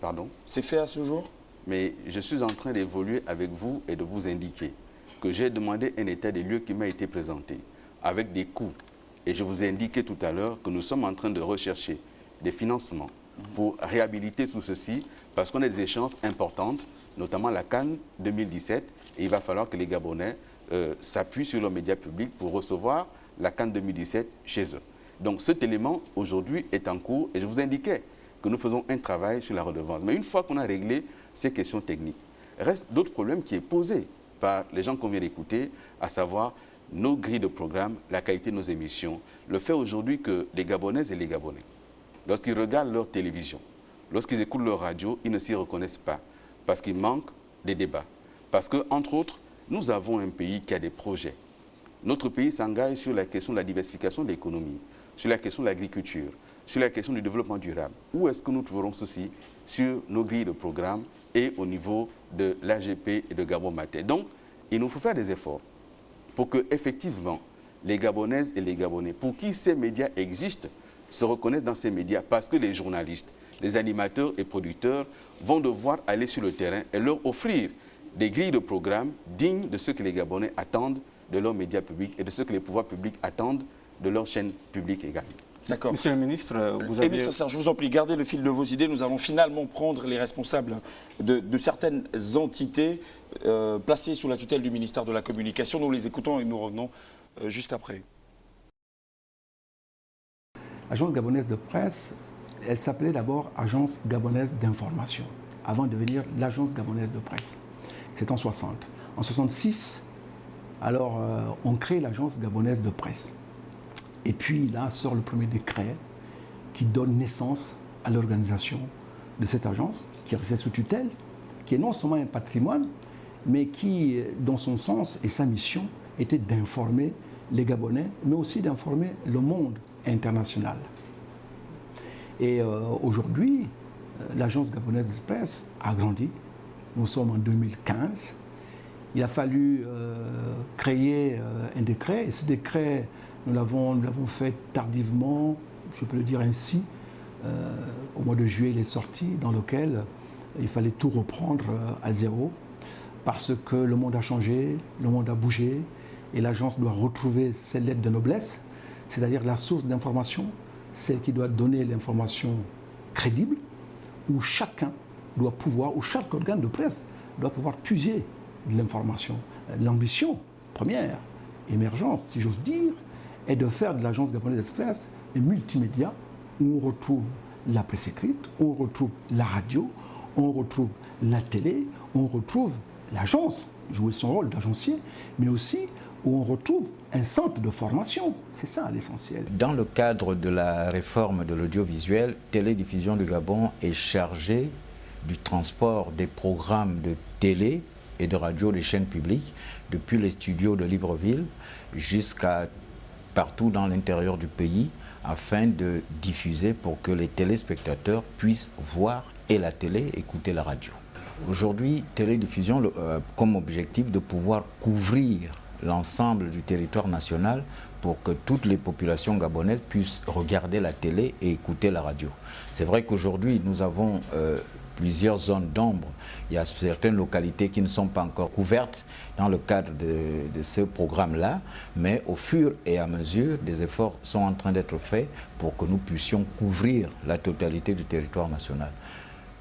Pardon? C'est fait à ce jour? Mais je suis en train d'évoluer avec vous et de vous indiquer que j'ai demandé un état des lieux qui m'a été présenté, avec des coûts. Et je vous ai indiqué tout à l'heure que nous sommes en train de rechercher des financements pour réhabiliter tout ceci, parce qu'on a des échéances importantes, notamment la Cannes 2017, et il va falloir que les Gabonais s'appuient sur leurs médias publics pour recevoir la Cannes 2017 chez eux. Donc cet élément, aujourd'hui, est en cours, et je vous indiquais que nous faisons un travail sur la redevance. Mais une fois qu'on a réglé ces questions techniques, reste d'autres problèmes qui est posé par les gens qu'on vient d'écouter, à savoir nos grilles de programme, la qualité de nos émissions, le fait aujourd'hui que les Gabonaises et les Gabonais lorsqu'ils regardent leur télévision, lorsqu'ils écoutent leur radio, ils ne s'y reconnaissent pas parce qu'il manque des débats. Parce que, entre autres, nous avons un pays qui a des projets. Notre pays s'engage sur la question de la diversification de l'économie, sur la question de l'agriculture, sur la question du développement durable. Où est-ce que nous trouverons ceci? Sur nos grilles de programme et au niveau de l'AGP et de Gabon Matin. Donc, il nous faut faire des efforts pour que, effectivement, les Gabonaises et les Gabonais, pour qui ces médias existent, se reconnaissent dans ces médias parce que les journalistes, les animateurs et producteurs vont devoir aller sur le terrain et leur offrir des grilles de programme dignes de ce que les Gabonais attendent de leurs médias publics et de ce que les pouvoirs publics attendent de leurs chaînes publiques également. D'accord. Monsieur le ministre, vous avez... Émile Sassard, je vous en prie, gardez le fil de vos idées. Nous allons finalement prendre les responsables de certaines entités placées sous la tutelle du ministère de la Communication. Nous les écoutons et nous revenons juste après. L'agence gabonaise de presse, elle s'appelait d'abord Agence gabonaise d'information, avant de devenir l'Agence gabonaise de presse. C'est en 60. En 66, alors on crée l'Agence gabonaise de presse. Et puis là sort le premier décret qui donne naissance à l'organisation de cette agence, qui est restée sous tutelle, qui est non seulement un patrimoine, mais qui, dans son sens et sa mission, était d'informer les Gabonais, mais aussi d'informer le monde international. Et aujourd'hui, l'agence gabonaise de presse a grandi. Nous sommes en 2015. Il a fallu créer un décret, et ce décret, nous l'avons fait tardivement, je peux le dire ainsi. Au mois de juillet, il est sorti, dans lequel il fallait tout reprendre à zéro, parce que le monde a changé, le monde a bougé, et l'agence doit retrouver ses lettres de noblesse, c'est-à-dire la source d'information, celle qui doit donner l'information crédible, où chacun doit pouvoir, où chaque organe de presse doit pouvoir puiser de l'information. L'ambition première, émergence, si j'ose dire, est de faire de l'agence gabonaise de presse un multimédia où on retrouve la presse écrite, on retrouve la radio, on retrouve la télé, on retrouve l'agence, jouer son rôle d'agencier, mais aussi où on retrouve un centre de formation. C'est ça l'essentiel. Dans le cadre de la réforme de l'audiovisuel, Télédiffusion du Gabon est chargée du transport des programmes de télé et de radio des chaînes publiques depuis les studios de Libreville jusqu'à partout dans l'intérieur du pays afin de diffuser pour que les téléspectateurs puissent voir et la télé, écouter la radio. Aujourd'hui, Télédiffusion a comme objectif de pouvoir couvrir l'ensemble du territoire national pour que toutes les populations gabonaises puissent regarder la télé et écouter la radio. C'est vrai qu'aujourd'hui, nous avons plusieurs zones d'ombre. Il y a certaines localités qui ne sont pas encore couvertes dans le cadre de ce programme-là, mais au fur et à mesure, des efforts sont en train d'être faits pour que nous puissions couvrir la totalité du territoire national.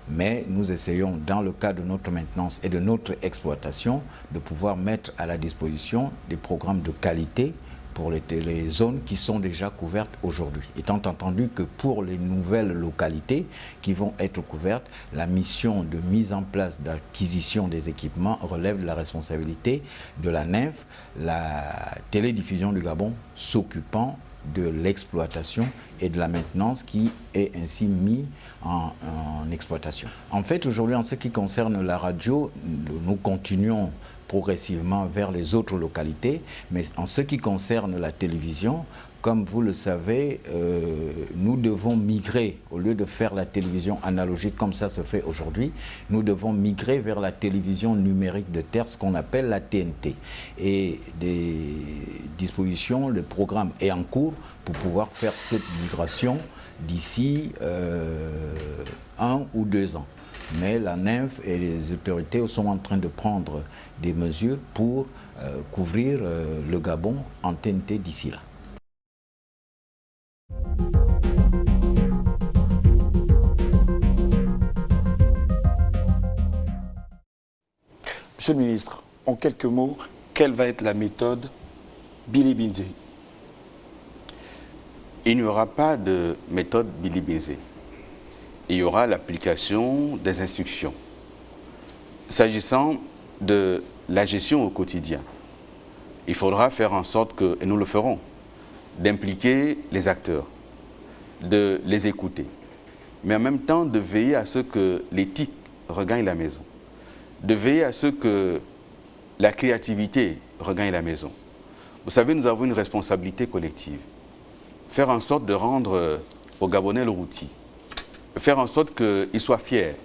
Mais nous essayons, dans le cadre de notre maintenance et de notre exploitation, de pouvoir mettre à la disposition des programmes de qualité pour les zones qui sont déjà couvertes aujourd'hui. Étant entendu que pour les nouvelles localités qui vont être couvertes, la mission de mise en place d'acquisition des équipements relève de la responsabilité de la NINF, la Télédiffusion du Gabon, s'occupant de l'exploitation et de la maintenance qui est ainsi mis en exploitation. En fait, aujourd'hui, en ce qui concerne la radio, nous continuons progressivement vers les autres localités, mais en ce qui concerne la télévision, comme vous le savez, nous devons migrer, au lieu de faire la télévision analogique comme ça se fait aujourd'hui, nous devons migrer vers la télévision numérique de terre, ce qu'on appelle la TNT. Et des dispositions, le programme est en cours pour pouvoir faire cette migration d'ici 1 ou 2 ans. Mais la NINF et les autorités sont en train de prendre des mesures pour couvrir le Gabon en TNT d'ici là. Monsieur le ministre, en quelques mots, quelle va être la méthode Billy Binze? Il n'y aura pas de méthode Billy Binze. Il y aura l'application des instructions. S'agissant de la gestion au quotidien, il faudra faire en sorte que, et nous le ferons, d'impliquer les acteurs, de les écouter, mais en même temps de veiller à ce que l'éthique regagne la maison, de veiller à ce que la créativité regagne la maison. Vous savez, nous avons une responsabilité collective. Faire en sorte de rendre aux Gabonais leur outil. Faire en sorte qu'ils soient fiers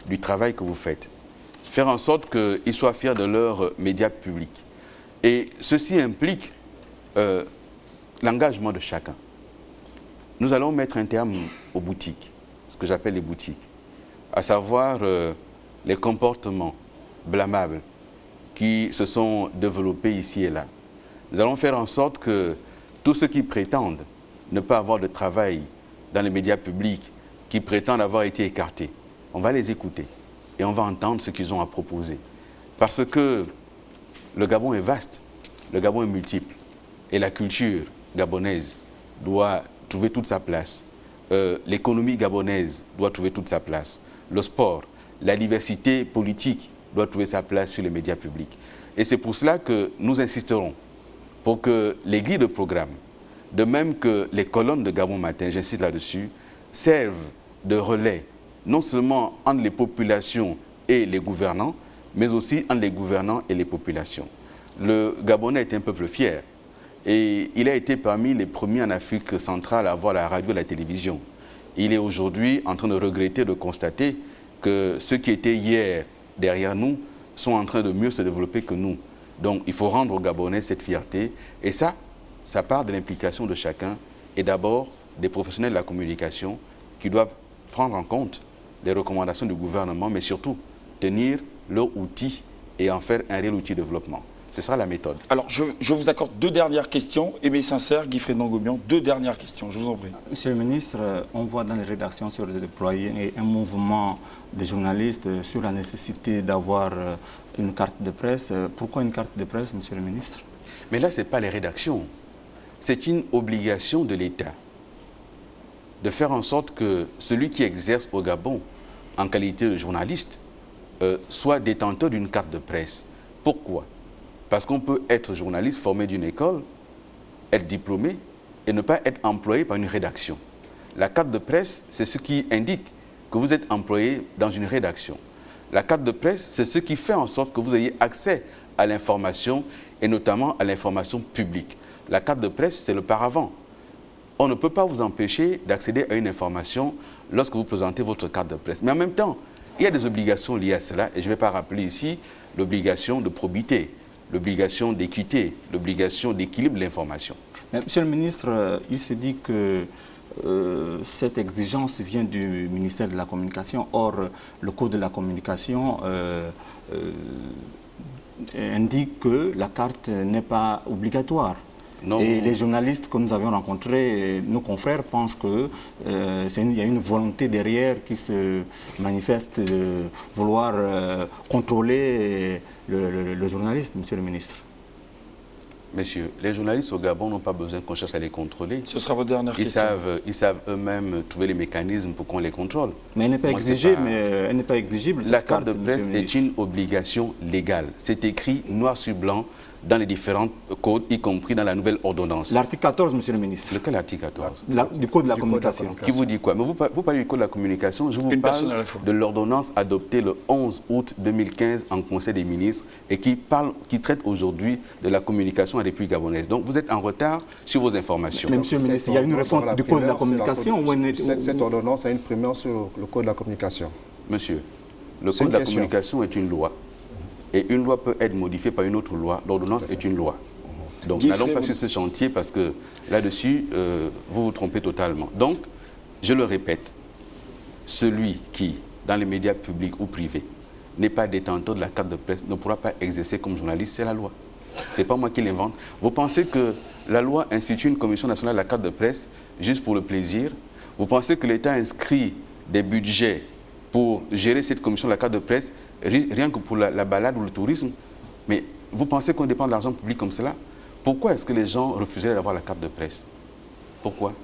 du travail que vous faites. Faire en sorte qu'ils soient fiers de leurs médias publics. Et ceci implique l'engagement de chacun. Nous allons mettre un terme aux boutiques, ce que j'appelle les boutiques, à savoir les comportements blâmables qui se sont développés ici et là. Nous allons faire en sorte que tous ceux qui prétendent ne pas avoir de travail dans les médias publics, qui prétendent avoir été écartés, on va les écouter et on va entendre ce qu'ils ont à proposer. Parce que le Gabon est vaste, le Gabon est multiple et la culture gabonaise doit trouver toute sa place. L'économie gabonaise doit trouver toute sa place. Le sport, la diversité politique doit trouver sa place sur les médias publics. Et c'est pour cela que nous insisterons pour que les grilles de programme, de même que les colonnes de Gabon Matin, j'insiste là-dessus, servent de relais, non seulement entre les populations et les gouvernants, mais aussi entre les gouvernants et les populations. Le Gabonais est un peuple fier et il a été parmi les premiers en Afrique centrale à avoir la radio et la télévision. Il est aujourd'hui en train de regretter, de constater que ceux qui étaient hier derrière nous sont en train de mieux se développer que nous. Donc il faut rendre aux Gabonais cette fierté et ça part de l'implication de chacun et d'abord des professionnels de la communication qui doivent prendre en compte les recommandations du gouvernement, mais surtout tenir leur outil et en faire un réel outil de développement. Ce sera la méthode. Alors, je vous accorde 2 dernières questions. Aimé Sincère, Guy-Frédéric Gobian, 2 dernières questions. Je vous en prie. Monsieur le ministre, on voit dans les rédactions sur le déployer un mouvement des journalistes sur la nécessité d'avoir une carte de presse. Pourquoi une carte de presse, monsieur le ministre? Mais là, ce n'est pas les rédactions. C'est une obligation de l'État de faire en sorte que celui qui exerce au Gabon en qualité de journaliste soit détenteur d'une carte de presse. Pourquoi? Parce qu'on peut être journaliste formé d'une école, être diplômé et ne pas être employé par une rédaction. La carte de presse, c'est ce qui indique que vous êtes employé dans une rédaction. La carte de presse, c'est ce qui fait en sorte que vous ayez accès à l'information et notamment à l'information publique. La carte de presse, c'est le paravent. On ne peut pas vous empêcher d'accéder à une information lorsque vous présentez votre carte de presse. Mais en même temps, il y a des obligations liées à cela et je ne vais pas rappeler ici l'obligation de probité, l'obligation d'équité, l'obligation d'équilibre de l'information. Monsieur le ministre, il se dit que cette exigence vient du ministère de la Communication. Or, le Code de la communication indique que la carte n'est pas obligatoire. Non. Et les journalistes que nous avions rencontrés, nos confrères, pensent qu'il y a une volonté derrière qui se manifeste de vouloir contrôler le journaliste, monsieur le ministre. Messieurs, les journalistes au Gabon n'ont pas besoin qu'on cherche à les contrôler. Ce sera votre dernière question. Ils savent eux-mêmes trouver les mécanismes pour qu'on les contrôle. Mais elle n'est pas exigée, elle n'est pas exigible. La carte de presse est une obligation légale. C'est écrit noir sur blanc dans les différents codes, y compris dans la nouvelle ordonnance. L'article 14, monsieur le ministre. Lequel article 14? Du Code de la communication. Qui vous dit quoi? Mais vous parlez du Code de la communication, je vous parle de l'ordonnance adoptée le 11 août 2015 en Conseil des ministres et qui traite aujourd'hui de la communication à la République gabonaise. Donc vous êtes en retard sur vos informations. Mais monsieur le ministre, il y a une réforme du Code de la communication. Cette ordonnance a une primeur sur le Code de la communication. Monsieur, le Code de la communication est une loi. Et une loi peut être modifiée par une autre loi. L'ordonnance est une loi. Donc, n'allons pas sur ce chantier parce que là-dessus, vous vous trompez totalement. Donc, je le répète, celui qui, dans les médias publics ou privés, n'est pas détenteur de la carte de presse ne pourra pas exercer comme journaliste, c'est la loi. Ce n'est pas moi qui l'invente. Vous pensez que la loi institue une commission nationale de la carte de presse juste pour le plaisir? Vous pensez que l'État inscrit des budgets pour gérer cette commission de la carte de presse rien que pour la balade ou le tourisme? Mais vous pensez qu'on dépend de l'argent public comme cela? Pourquoi est-ce que les gens refuseraient d'avoir la carte de presse? Pourquoi?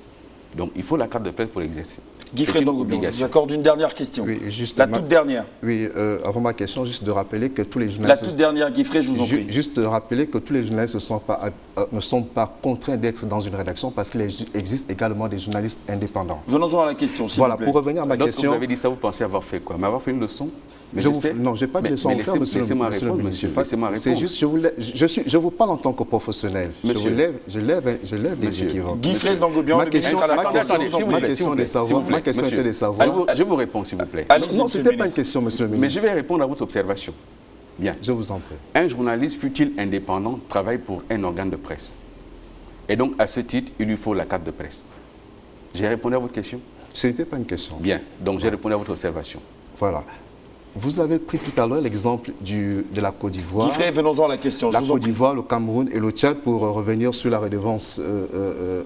Donc il faut la carte de presse pour exercer. Guy Frédon-Gobion, je vous accorde une dernière question. Oui, juste la toute dernière. Oui, avant ma question, juste de rappeler que tous les journalistes... La toute dernière, Guy Frédon, je vous en prie. Juste de rappeler que tous les journalistes ne sont pas contraints d'être dans une rédaction parce qu'il existe également des journalistes indépendants. Venons-en à la question, s'il voilà, vous plaît. Pour revenir à ma question... Vous avez dit ça, vous pensez avoir fait quoi? M'avoir fait une leçon? Mais non, je n'ai pas de leçon à vous faire, monsieur le ministre. C'est juste, je vous parle en tant que professionnel. Je lève des équivoques. Guy Frédon-Gobion, ma question était de savoir... Je vous réponds, s'il vous plaît. Non, ce n'était pas une question, monsieur le ministre. Mais je vais répondre à votre observation. Bien. Je vous en prie. Un journaliste, fût-il indépendant, travaille pour un organe de presse. Et donc, à ce titre, il lui faut la carte de presse. J'ai répondu à votre question? Ce n'était pas une question. Bien. Donc, j'ai répondu à votre observation. Voilà. Vous avez pris tout à l'heure l'exemple de la Côte d'Ivoire. Guy Frédon, venons-en à la question. La Côte d'Ivoire, le Cameroun et le Tchad, pour revenir sur la redevance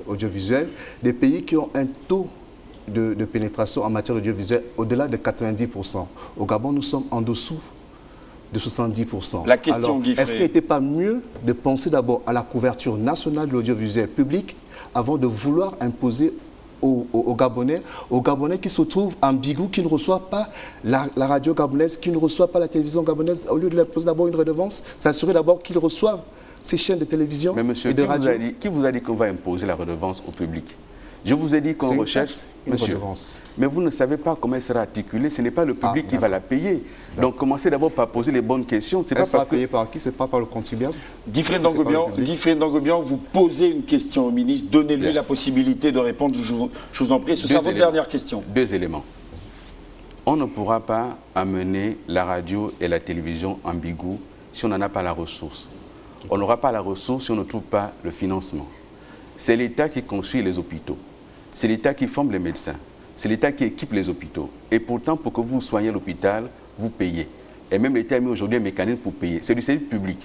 audiovisuelle, des pays qui ont un taux de pénétration en matière audiovisuelle au-delà de 90%. Au Gabon, nous sommes en dessous de 70%. La question, Guy Frédon. Est-ce qu'il n'était pas mieux de penser d'abord à la couverture nationale de l'audiovisuel public avant de vouloir imposer aux Gabonais qui se trouvent ambiguës, qui ne reçoivent pas la radio gabonaise, qui ne reçoivent pas la télévision gabonaise, au lieu de leur poser d'abord une redevance, s'assurer d'abord qu'ils reçoivent ces chaînes de télévision et de radio. Qui vous a dit qu'on va imposer la redevance au public? Je vous ai dit qu'on recherche une redevance. Mais vous ne savez pas comment elle sera articulée. Ce n'est pas le public qui va la payer. Donc commencez d'abord par poser les bonnes questions. C'est pas sera payée par qui? C'est pas par le contribuable? Guy Frédon-Gobion, vous posez une question au ministre. Donnez-lui la possibilité de répondre. Je vous en prie. Ce sera votre dernière question. 2 éléments. On ne pourra pas amener la radio et la télévision ambiguës si on n'en a pas la ressource. On n'aura pas la ressource si on ne trouve pas le financement. C'est l'État qui construit les hôpitaux. C'est l'État qui forme les médecins. C'est l'État qui équipe les hôpitaux. Et pourtant, pour que vous soignez l'hôpital, vous payez. Et même l'État a mis aujourd'hui un mécanisme pour payer. C'est du service public.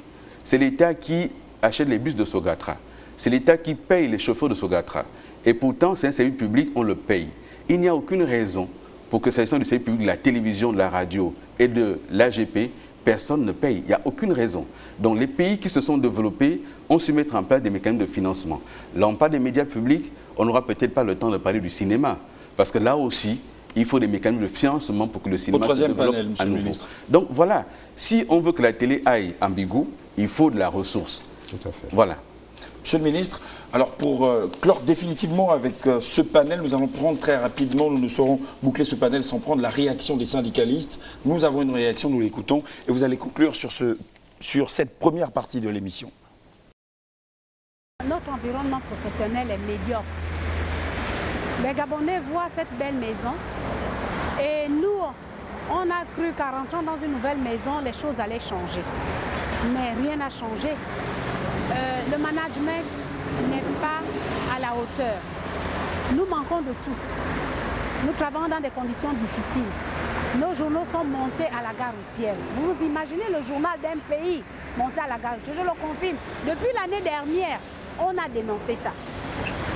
C'est l'État qui achète les bus de Sogatra. C'est l'État qui paye les chauffeurs de Sogatra. Et pourtant, c'est un service public, on le paye. Il n'y a aucune raison pour que, s'agissant du service public de la télévision, de la radio et de l'AGP, personne ne paye. Il n'y a aucune raison. Donc les pays qui se sont développés ont su mettre en place des mécanismes de financement. Là, on parle des médias publics, on n'aura peut-être pas le temps de parler du cinéma. Parce que là aussi, il faut des mécanismes de financement pour que le cinéma se développe à nouveau. Donc voilà, si on veut que la télé aille ambiguë, il faut de la ressource. Tout à fait. Voilà. Monsieur le ministre, alors pour clore définitivement avec ce panel, nous allons prendre très rapidement, nous ne saurons boucler ce panel sans prendre la réaction des syndicalistes. Nous avons une réaction, nous l'écoutons, et vous allez conclure sur cette première partie de l'émission. Notre environnement professionnel est médiocre. Les Gabonais voient cette belle maison et nous, on a cru qu'en rentrant dans une nouvelle maison, les choses allaient changer. Mais rien n'a changé. Le management n'est pas à la hauteur. Nous manquons de tout. Nous travaillons dans des conditions difficiles. Nos journaux sont montés à la gare routière. Vous imaginez le journal d'un pays monté à la gare routière? Je le confirme. Depuis l'année dernière, on a dénoncé ça.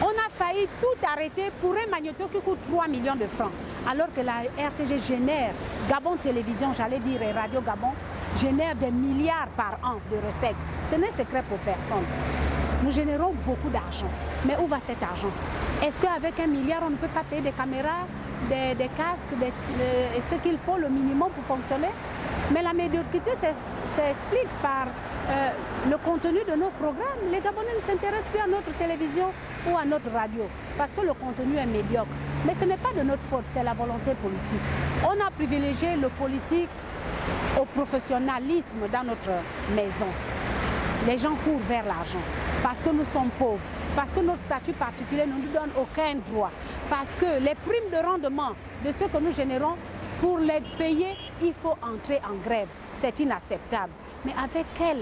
On a failli tout arrêter pour un magnéto qui coûte 3 millions de francs. Alors que la RTG génère, Gabon Télévision, j'allais dire, et Radio Gabon, génère des milliards par an de recettes. Ce n'est secret pour personne. Nous générons beaucoup d'argent. Mais où va cet argent? Est-ce qu'avec 1 milliard, on ne peut pas payer des caméras, des casques, et ce qu'il faut, le minimum pour fonctionner? Mais la médiocrité s'explique par le contenu de nos programmes. Les Gabonais ne s'intéressent plus à notre télévision ou à notre radio parce que le contenu est médiocre. Mais ce n'est pas de notre faute, c'est la volonté politique. On a privilégié le politique au professionnalisme dans notre maison. Les gens courent vers l'argent parce que nous sommes pauvres, parce que notre statut particulier ne nous donne aucun droit, parce que les primes de rendement de ce que nous générons, pour les payer, il faut entrer en grève. C'est inacceptable. Mais avec quel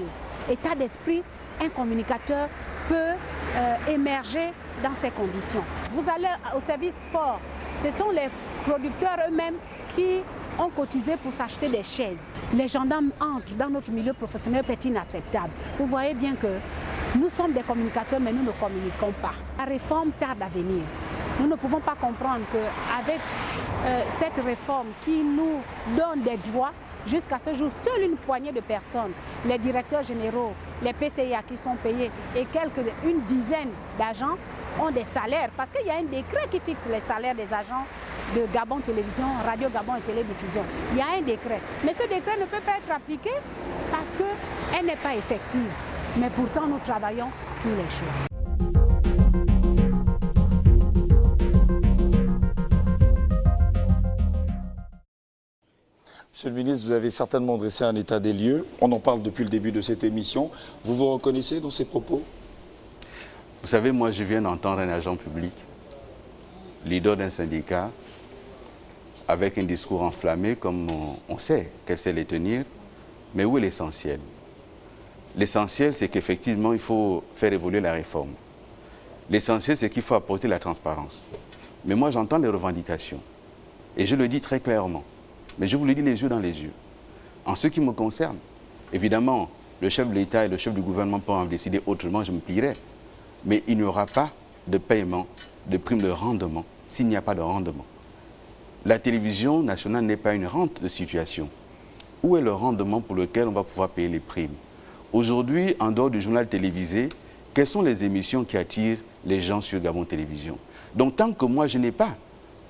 état d'esprit un communicateur peut émerger dans ces conditions? Vous allez au service sport, ce sont les producteurs eux-mêmes qui ont cotisé pour s'acheter des chaises. Les gendarmes entrent dans notre milieu professionnel, c'est inacceptable. Vous voyez bien que nous sommes des communicateurs, mais nous ne communiquons pas. La réforme tarde à venir. Nous ne pouvons pas comprendre qu'avec cette réforme qui nous donne des droits, jusqu'à ce jour, seule une poignée de personnes, les directeurs généraux, les PCA qui sont payés et une dizaine d'agents ont des salaires. Parce qu'il y a un décret qui fixe les salaires des agents de Gabon Télévision, Radio Gabon et Télédiffusion. Il y a un décret. Mais ce décret ne peut pas être appliqué parce qu'elle n'est pas effective. Mais pourtant, nous travaillons tous les jours. Monsieur le ministre, vous avez certainement dressé un état des lieux. On en parle depuis le début de cette émission. Vous vous reconnaissez dans ces propos? Vous savez, moi, je viens d'entendre un agent public, leader d'un syndicat, avec un discours enflammé, comme on sait qu'elle sait les tenir. Mais où est l'essentiel? L'essentiel, c'est qu'effectivement, il faut faire évoluer la réforme. L'essentiel, c'est qu'il faut apporter la transparence. Mais moi, j'entends les revendications. Et je le dis très clairement. Mais je vous le dis les yeux dans les yeux. En ce qui me concerne, évidemment, le chef de l'État et le chef du gouvernement peuvent en décider autrement, je me plierai. Mais il n'y aura pas de paiement, de prime de rendement, s'il n'y a pas de rendement. La télévision nationale n'est pas une rente de situation. Où est le rendement pour lequel on va pouvoir payer les primes? Aujourd'hui, en dehors du journal télévisé, quelles sont les émissions qui attirent les gens sur Gabon Télévision? Donc tant que moi, je n'ai pas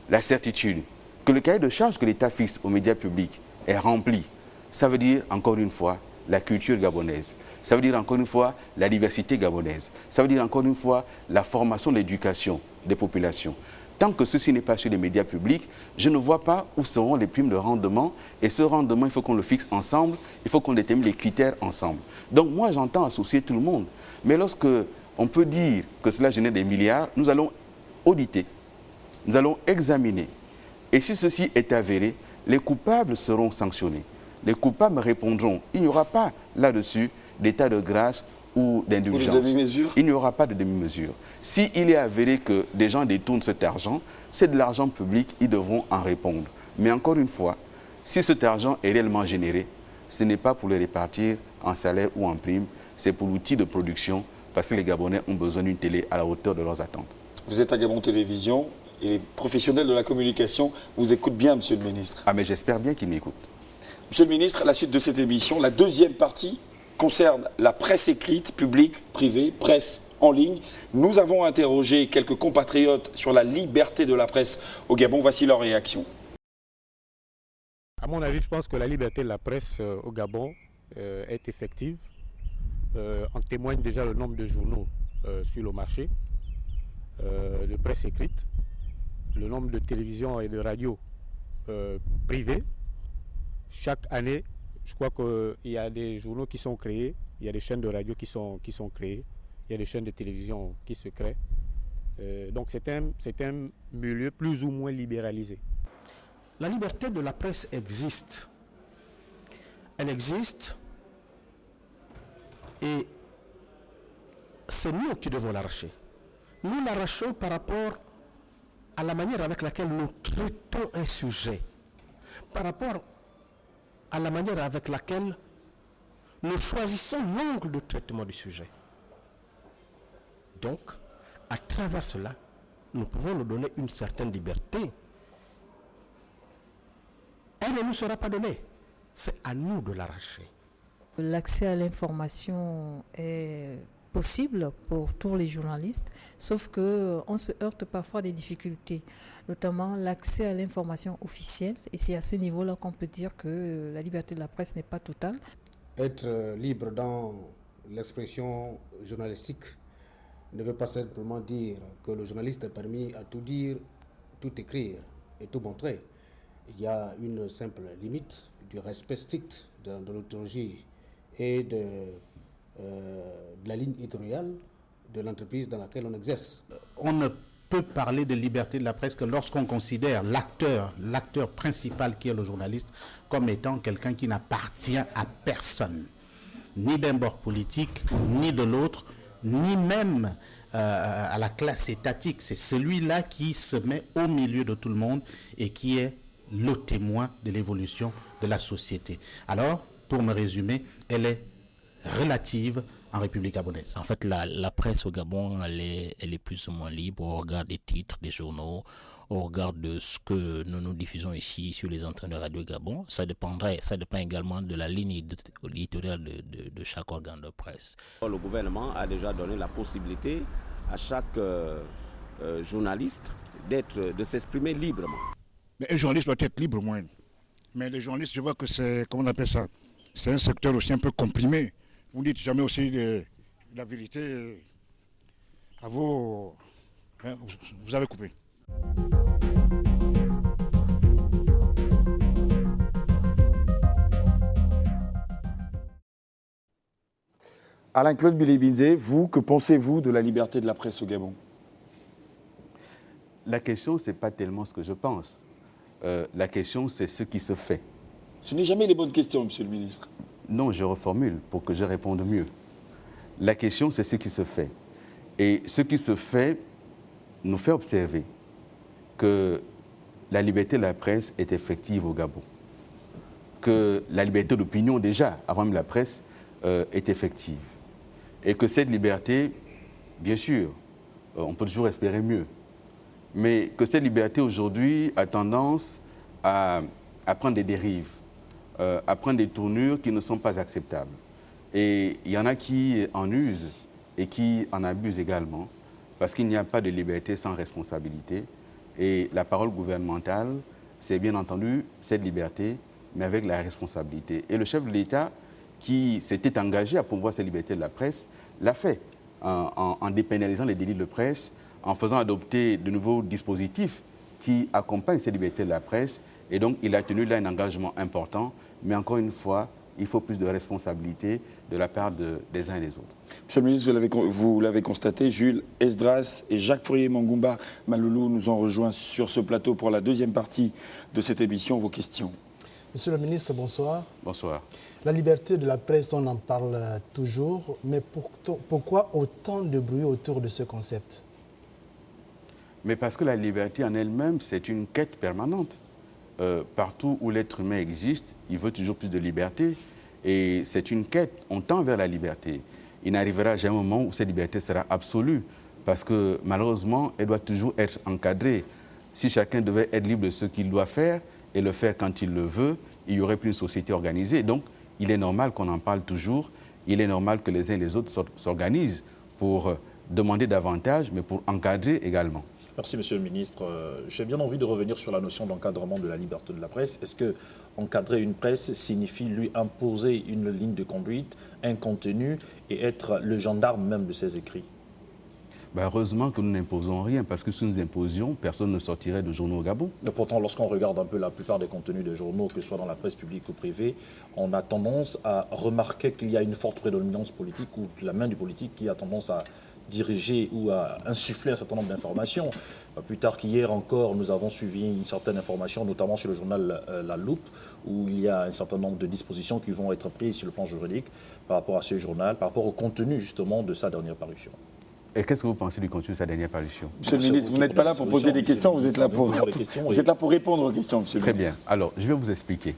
la certitude que le cahier de charges que l'État fixe aux médias publics est rempli, ça veut dire, encore une fois, la culture gabonaise. Ça veut dire, encore une fois, la diversité gabonaise. Ça veut dire, encore une fois, la formation, l'éducation des populations. Tant que ceci n'est pas sur les médias publics, je ne vois pas où seront les primes de rendement. Et ce rendement, il faut qu'on le fixe ensemble, il faut qu'on détermine les critères ensemble. Donc moi, j'entends associer tout le monde. Mais lorsque on peut dire que cela génère des milliards, nous allons auditer, nous allons examiner. Et si ceci est avéré, les coupables seront sanctionnés. Les coupables répondront. Il n'y aura pas là-dessus d'état de grâce ou d'indulgence. Il n'y aura pas de demi-mesure. S'il est avéré que des gens détournent cet argent, c'est de l'argent public, ils devront en répondre. Mais encore une fois, si cet argent est réellement généré, ce n'est pas pour le répartir en salaire ou en prime, c'est pour l'outil de production, parce que les Gabonais ont besoin d'une télé à la hauteur de leurs attentes. Vous êtes à Gabon Télévision et les professionnels de la communication vous écoutent bien, monsieur le ministre. Ah, mais j'espère bien qu'ils m'écoutent. Monsieur le ministre, à la suite de cette émission, la deuxième partie concerne la presse écrite, publique, privée, presse en ligne. Nous avons interrogé quelques compatriotes sur la liberté de la presse au Gabon. Voici leur réaction. À mon avis, je pense que la liberté de la presse au Gabon est effective. En témoigne déjà le nombre de journaux sur le marché de presse écrite, le nombre de télévisions et de radios privées. Chaque année, je crois qu'il y a des journaux qui sont créés, il y a des chaînes de radio qui sont créées, il y a des chaînes de télévision qui se créent. Donc c'est un milieu plus ou moins libéralisé. La liberté de la presse existe. Elle existe et c'est nous qui devons l'arracher. Nous l'arrachons par rapport à la manière avec laquelle nous traitons un sujet, par rapport à la manière avec laquelle nous choisissons l'angle de traitement du sujet. Donc, à travers cela, nous pouvons nous donner une certaine liberté. Elle ne nous sera pas donnée. C'est à nous de l'arracher. L'accès à l'information est possible pour tous les journalistes, sauf qu'on se heurte parfois à des difficultés, notamment l'accès à l'information officielle. Et c'est à ce niveau-là qu'on peut dire que la liberté de la presse n'est pas totale. Être libre dans l'expression journalistique ne veut pas simplement dire que le journaliste est permis à tout dire, tout écrire et tout montrer. Il y a une simple limite du respect strict de l'autorité et de la ligne éditoriale de l'entreprise dans laquelle on exerce. On ne peut parler de liberté de la presse que lorsqu'on considère l'acteur principal qui est le journaliste comme étant quelqu'un qui n'appartient à personne, ni d'un bord politique, ni de l'autre, ni même à la classe étatique. C'est celui-là qui se met au milieu de tout le monde et qui est le témoin de l'évolution de la société. Alors, pour me résumer, elle est relative en République gabonaise. En fait, la presse au Gabon, elle est plus ou moins libre au regard des titres, des journaux, au regard de ce que nous diffusons ici sur les antennes de Radio Gabon. Ça dépend également de la ligne éditoriale de chaque organe de presse. Le gouvernement a déjà donné la possibilité à chaque journaliste de s'exprimer librement. Mais un journaliste doit être libre, moins. Mais les journalistes, je vois que c'est, comment on appelle ça, c'est un secteur aussi un peu comprimé. Vous dites jamais aussi la vérité à vos... Hein, vous avez coupé. Alain-Claude Bilibinze, vous, que pensez-vous de la liberté de la presse au Gabon? La question, ce n'est pas tellement ce que je pense. La question, c'est ce qui se fait. Ce n'est jamais les bonnes questions, monsieur le ministre. Non, je reformule pour que je réponde mieux. La question, c'est ce qui se fait. Et ce qui se fait nous fait observer que la liberté de la presse est effective au Gabon. Que la liberté d'opinion, déjà, avant même la presse, est effective. Et que cette liberté, bien sûr, on peut toujours espérer mieux, mais que cette liberté aujourd'hui a tendance à prendre des dérives, à prendre des tournures qui ne sont pas acceptables. Et il y en a qui en usent et qui en abusent également, parce qu'il n'y a pas de liberté sans responsabilité. Et la parole gouvernementale, c'est bien entendu cette liberté, mais avec la responsabilité. Et le chef de l'État, qui s'était engagé à promouvoir cette liberté de la presse, l'a fait en dépénalisant les délits de presse, en faisant adopter de nouveaux dispositifs qui accompagnent cette liberté de la presse. Et donc, il a tenu là un engagement important. Mais encore une fois, il faut plus de responsabilité de la part des uns et des autres. Monsieur le ministre, vous l'avez constaté, Jules Esdras et Jacques Fourier-Mangumba Maloulou nous ont rejoints sur ce plateau pour la deuxième partie de cette émission. Vos questions. Monsieur le ministre, bonsoir. Bonsoir. La liberté de la presse, on en parle toujours, mais pourquoi autant de bruit autour de ce concept? Mais parce que la liberté en elle-même, c'est une quête permanente. Partout où l'être humain existe, il veut toujours plus de liberté. Et c'est une quête, on tend vers la liberté. Il n'arrivera jamais un moment où cette liberté sera absolue, parce que malheureusement, elle doit toujours être encadrée. Si chacun devait être libre de ce qu'il doit faire et le faire quand il le veut, il n'y aurait plus une société organisée. Donc, il est normal qu'on en parle toujours. Il est normal que les uns et les autres s'organisent pour demander davantage, mais pour encadrer également. Merci, Monsieur le ministre. J'ai bien envie de revenir sur la notion d'encadrement de la liberté de la presse. Est-ce que encadrer une presse signifie lui imposer une ligne de conduite, un contenu et être le gendarme même de ses écrits? Heureusement que nous n'imposons rien, parce que si nous imposions, personne ne sortirait de journaux au Gabon. Mais pourtant, lorsqu'on regarde un peu la plupart des contenus des journaux, que ce soit dans la presse publique ou privée, on a tendance à remarquer qu'il y a une forte prédominance politique ou la main du politique qui a tendance à diriger ou à insuffler un certain nombre d'informations. Plus tard qu'hier encore, nous avons suivi une certaine information, notamment sur le journal La Loupe, où il y a un certain nombre de dispositions qui vont être prises sur le plan juridique par rapport à ce journal, par rapport au contenu justement de sa dernière parution. Et qu'est-ce que vous pensez du contenu de sa dernière parution? Monsieur le ministre, vous n'êtes pas là pour poser des questions, vous êtes là pour répondre aux questions, monsieur le ministre. Très bien. Alors, je vais vous expliquer,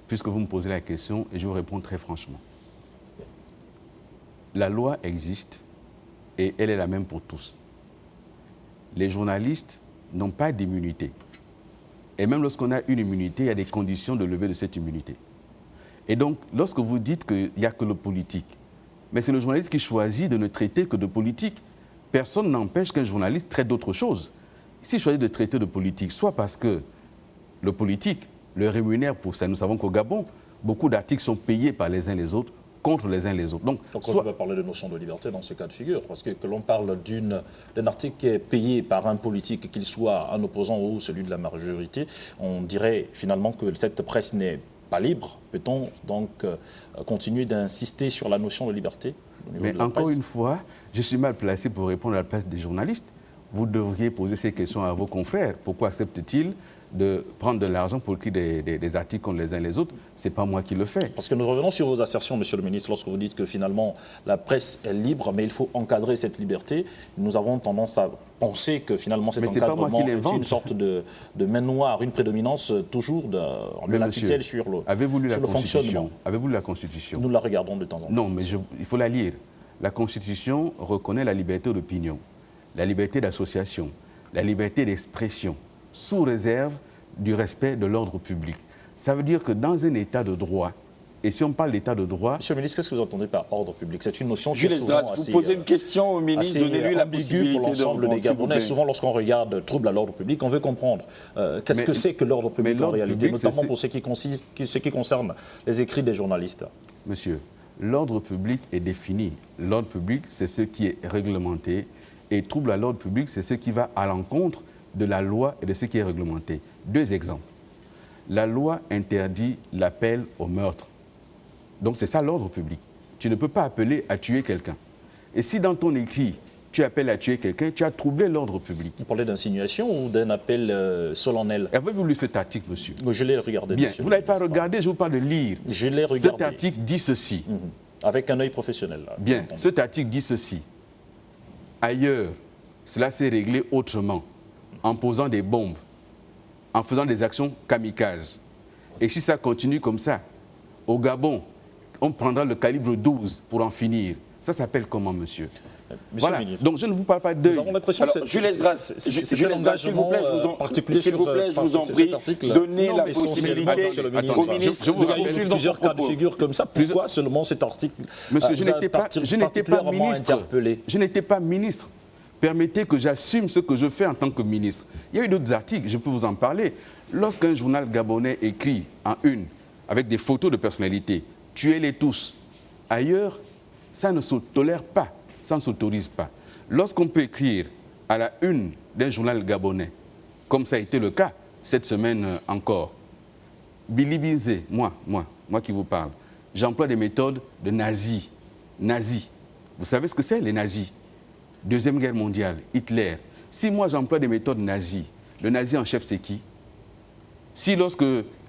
puisque vous me posez la question, et je vous réponds très franchement. La loi existe et elle est la même pour tous. Les journalistes n'ont pas d'immunité. Et même lorsqu'on a une immunité, il y a des conditions de levée de cette immunité. Et donc, lorsque vous dites qu'il n'y a que le politique, mais c'est le journaliste qui choisit de ne traiter que de politique. Personne n'empêche qu'un journaliste traite d'autre chose. S'il choisit de traiter de politique, soit parce que le politique le rémunère pour ça. Nous savons qu'au Gabon, beaucoup d'articles sont payés par les uns les autres, contre les uns les autres. Donc on peut parler de notion de liberté dans ce cas de figure, parce que l'on parle d'un article qui est payé par un politique, qu'il soit un opposant ou celui de la majorité, on dirait finalement que cette presse n'est pas libre. Peut-on donc continuer d'insister sur la notion de liberté au niveau Mais de la encore presse? une fois, je suis mal placé pour répondre à la place des journalistes. Vous devriez poser ces questions à vos confrères. Pourquoi acceptent-ils de prendre de l'argent pour écrire des articles contre les uns et les autres? Ce n'est pas moi qui le fais. Parce que nous revenons sur vos assertions, Monsieur le ministre, lorsque vous dites que finalement la presse est libre, mais il faut encadrer cette liberté. Nous avons tendance à penser que finalement cet encadrement est une sorte de main noire, une prédominance toujours de la tutelle sur le fonctionnement. Avez-vous lu la Constitution? Nous la regardons de temps en temps. Non, mais il faut la lire. La Constitution reconnaît la liberté d'opinion, la liberté d'association, la liberté d'expression, sous réserve du respect de l'ordre public. Ça veut dire que dans un état de droit, Et si on parle d'état de droit... Monsieur le ministre, qu'est-ce que vous entendez par ordre public? C'est une notion qui Jules est souvent Esdras, vous posez une question au ministre, donnez-lui la possibilité pour l'ensemble des Gabonais. Souvent, lorsqu'on regarde trouble à l'ordre public, on veut comprendre qu'est-ce que c'est que l'ordre public en réalité, notamment pour ce qui concerne les écrits des journalistes. Monsieur, l'ordre public est défini. L'ordre public, c'est ce qui est réglementé. Et trouble à l'ordre public, c'est ce qui va à l'encontre de la loi et de ce qui est réglementé. 2 exemples. La loi interdit l'appel au meurtre. Donc c'est ça l'ordre public. Tu ne peux pas appeler à tuer quelqu'un. Et si dans ton écrit, tu appelles à tuer quelqu'un, tu as troublé l'ordre public. Vous parlez d'insinuation ou d'un appel solennel? Avez-vous lu cet article, monsieur? Je l'ai regardé. Bien, vous ne l'avez pas regardé, je vous parle de lire. Je l'ai regardé. Cet article dit ceci. Avec un œil professionnel. Là, bien, cet article dit ceci. Ailleurs, cela s'est réglé autrement, en posant des bombes, en faisant des actions kamikazes. Et si ça continue comme ça, au Gabon, on prendra le calibre 12 pour en finir. Ça s'appelle comment, monsieur? Voilà. Donc je ne vous parle pas d'œil. Nous avons l'impression que Jules Esdras, s'il vous plaît, je vous en prie, donnez la possibilité au ministre de poursuivre dans son cas de figure comme ça. Pourquoi seulement cet article? Monsieur, je n'étais pas ministre. Je n'étais pas ministre. Permettez que j'assume ce que je fais en tant que ministre. Il y a eu d'autres articles, je peux vous en parler. Lorsqu'un journal gabonais écrit en une, avec des photos de personnalités, tuez-les tous. Ailleurs, ça ne se tolère pas, ça ne s'autorise pas. Lorsqu'on peut écrire à la une d'un journal gabonais, comme ça a été le cas cette semaine encore, Billy Binzé, moi qui vous parle, j'emploie des méthodes de nazis. Nazis. Vous savez ce que c'est, les nazis? Deuxième guerre mondiale, Hitler. Si moi j'emploie des méthodes nazies, le nazi en chef c'est qui? Si lorsque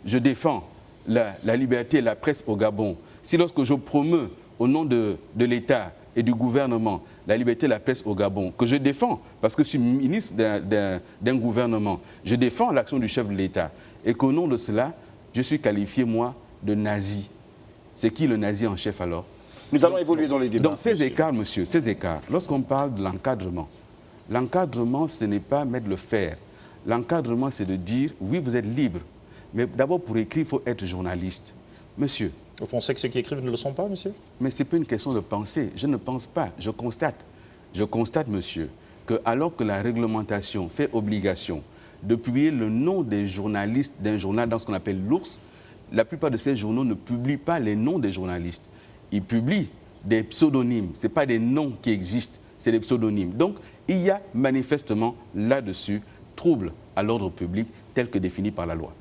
je défends la liberté et la presse au Gabon, si lorsque je promeus au nom de l'État et du gouvernement la liberté et la presse au Gabon, que je défends, parce que je suis ministre d'un gouvernement, je défends l'action du chef de l'État, et qu'au nom de cela, je suis qualifié, moi, de nazi. C'est qui le nazi en chef alors? Nous allons évoluer dans les débats. Donc ces écarts, monsieur, ces écarts, lorsqu'on parle de l'encadrement, ce n'est pas mettre le fer. L'encadrement, c'est de dire, oui, vous êtes libre, mais d'abord pour écrire, il faut être journaliste. Monsieur. Vous pensez que ceux qui écrivent ne le sont pas, monsieur? Mais ce n'est pas une question de penser. Je ne pense pas, je constate. Je constate, monsieur, que alors que la réglementation fait obligation de publier le nom des journalistes d'un journal dans ce qu'on appelle l'ours, la plupart de ces journaux ne publient pas les noms des journalistes. Ils publient des pseudonymes. Ce n'est pas des noms qui existent, c'est des pseudonymes. Donc, il y a manifestement là-dessus trouble à l'ordre public tel que défini par la loi.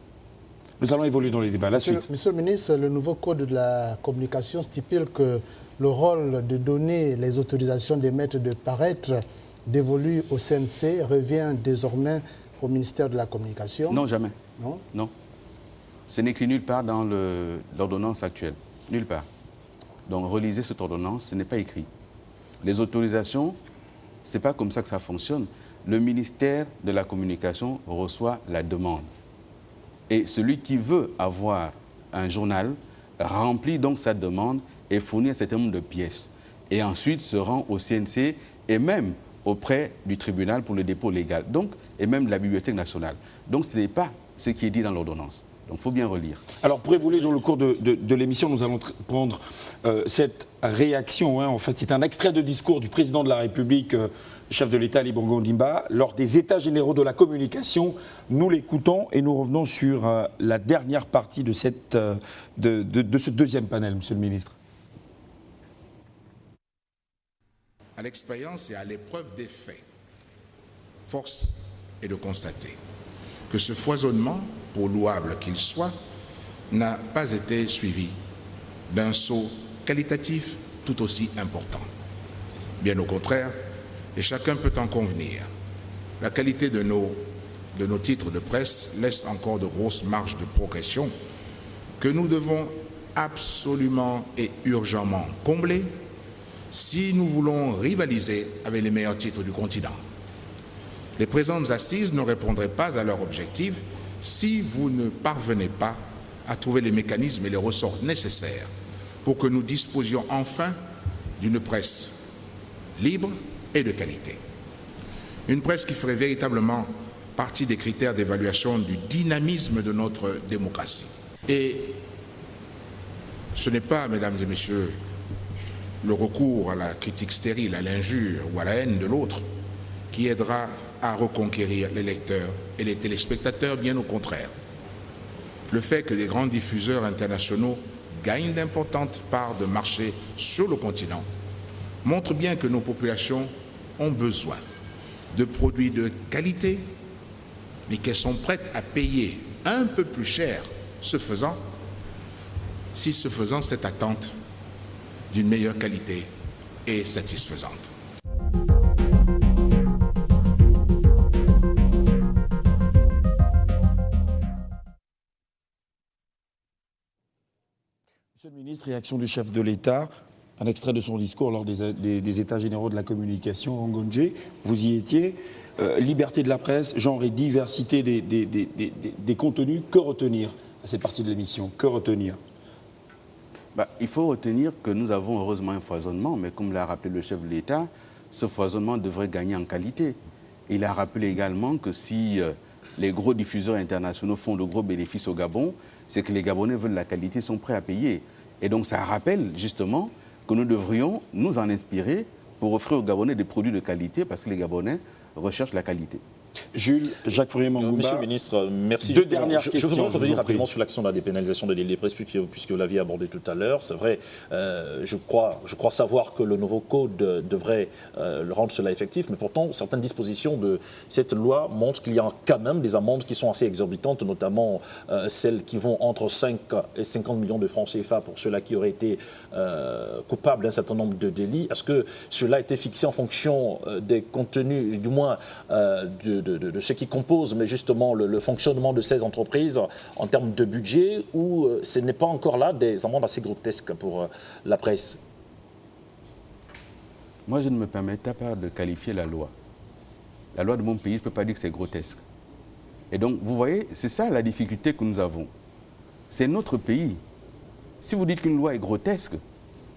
Nous allons évoluer dans les débats. Monsieur le ministre, le nouveau code de la communication stipule que le rôle de donner les autorisations d'émettre de paraître dévolu au CNC revient désormais au ministère de la Communication. Non, jamais. Non? Non. Ce n'est écrit nulle part dans l'ordonnance actuelle. Nulle part. Donc, relisez cette ordonnance, ce n'est pas écrit. Les autorisations, ce n'est pas comme ça que ça fonctionne. Le ministère de la Communication reçoit la demande. Et celui qui veut avoir un journal remplit donc sa demande et fournit un certain nombre de pièces. Et ensuite se rend au CNC et même auprès du tribunal pour le dépôt légal. Donc, et même de la Bibliothèque nationale. Donc, ce n'est pas ce qui est dit dans l'ordonnance. Donc, il faut bien relire. Alors, pour évoluer dans le cours de l'émission, nous allons prendre cette réaction. En fait, c'est un extrait de discours du président de la République, chef de l'État, Ali Bongo Ondimba, lors des États généraux de la communication. Nous l'écoutons et nous revenons sur la dernière partie de ce deuxième panel, monsieur le ministre. À l'expérience et à l'épreuve des faits, force est de constater que ce foisonnement, pour louable qu'il soit, n'a pas été suivi d'un saut qualitatif tout aussi important. Bien au contraire, et chacun peut en convenir, la qualité de nos titres de presse laisse encore de grosses marges de progression que nous devons absolument et urgemment combler si nous voulons rivaliser avec les meilleurs titres du continent. Les présentes assises ne répondraient pas à leur objectif si vous ne parvenez pas à trouver les mécanismes et les ressources nécessaires pour que nous disposions enfin d'une presse libre et de qualité. Une presse qui ferait véritablement partie des critères d'évaluation du dynamisme de notre démocratie. Et Ce n'est pas, mesdames et messieurs, le recours à la critique stérile, à l'injure ou à la haine de l'autre qui aidera à reconquérir les lecteurs et les téléspectateurs, bien au contraire. Le fait que des grands diffuseurs internationaux gagnent d'importantes parts de marché sur le continent montre bien que nos populations ont besoin de produits de qualité, mais qu'elles sont prêtes à payer un peu plus cher cette attente d'une meilleure qualité est satisfaisante. Monsieur le ministre, réaction du chef de l'État, un extrait de son discours lors des États généraux de la communication en Ngonjé. Vous y étiez. Liberté de la presse, genre et diversité des contenus. Que retenir à cette partie de l'émission? Que retenir? Il faut retenir que nous avons heureusement un foisonnement, mais comme l'a rappelé le chef de l'État, ce foisonnement devrait gagner en qualité. Il a rappelé également que si les gros diffuseurs internationaux font de gros bénéfices au Gabon, c'est que les Gabonais veulent la qualité, sont prêts à payer. Et donc ça rappelle justement que nous devrions nous en inspirer pour offrir aux Gabonais des produits de qualité, parce que les Gabonais recherchent la qualité. Jules, Jacques Fourier-Mangumba. Monsieur le ministre, merci. Deux dernières questions. Je voudrais revenir rapidement sur l'action de la dépénalisation des délits de presse, puisque vous l'aviez abordé tout à l'heure. C'est vrai, je crois savoir que le nouveau code devrait rendre cela effectif, mais pourtant, certaines dispositions de cette loi montrent qu'il y a quand même des amendes qui sont assez exorbitantes, notamment celles qui vont entre 5 et 50 millions de francs CFA pour ceux-là qui auraient été coupables d'un certain nombre de délits. Est-ce que cela a été fixé en fonction des contenus, du moins de ce qui compose, mais justement le fonctionnement de ces entreprises en termes de budget, ou ce n'est pas encore là des amendes assez grotesques pour la presse? Moi, je ne me permettrais pas de qualifier la loi. La loi de mon pays, je ne peux pas dire que c'est grotesque. Et donc, vous voyez, c'est ça la difficulté que nous avons. C'est notre pays. Si vous dites qu'une loi est grotesque,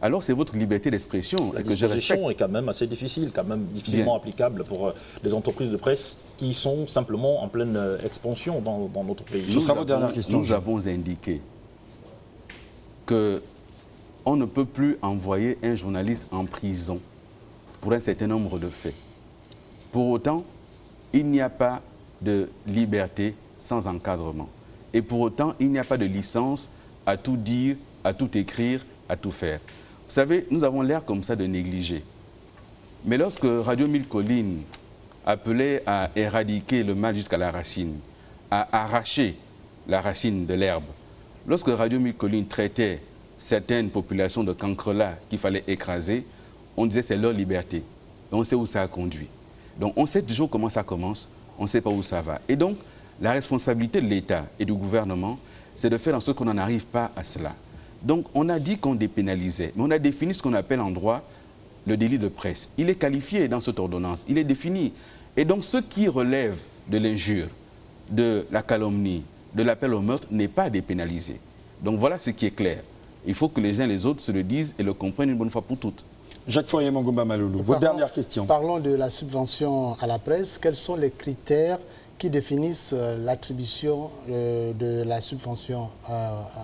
alors c'est votre liberté d'expression La que je respecte. disposition est quand même assez difficile, quand même difficilement applicable pour les entreprises de presse qui sont simplement en pleine expansion dans notre pays. Ce sera votre dernière question. Nous avons indiqué qu'on ne peut plus envoyer un journaliste en prison pour un certain nombre de faits. Pour autant, il n'y a pas de liberté sans encadrement. Et pour autant, il n'y a pas de licence à tout dire, à tout écrire, à tout faire. Vous savez, nous avons l'air comme ça de négliger. Mais lorsque Radio 1000 Collines appelait à éradiquer le mal jusqu'à la racine, à arracher la racine de l'herbe, lorsque Radio 1000 Collines traitait certaines populations de cancrelats qu'il fallait écraser, on disait c'est leur liberté. Et on sait où ça a conduit. Donc on sait toujours comment ça commence, on ne sait pas où ça va. Et donc la responsabilité de l'État et du gouvernement, c'est de faire en sorte qu'on n'en arrive pas à cela. Donc on a dit qu'on dépénalisait, mais on a défini ce qu'on appelle en droit le délit de presse. Il est qualifié dans cette ordonnance, il est défini. Et donc ce qui relève de l'injure, de la calomnie, de l'appel au meurtre n'est pas dépénalisé. Donc voilà ce qui est clair. Il faut que les uns et les autres se le disent et le comprennent une bonne fois pour toutes. Jacques Fourier-Mangumba Maloulou, votre dernière question. Parlons de la subvention à la presse. Quels sont les critères qui définissent l'attribution de la subvention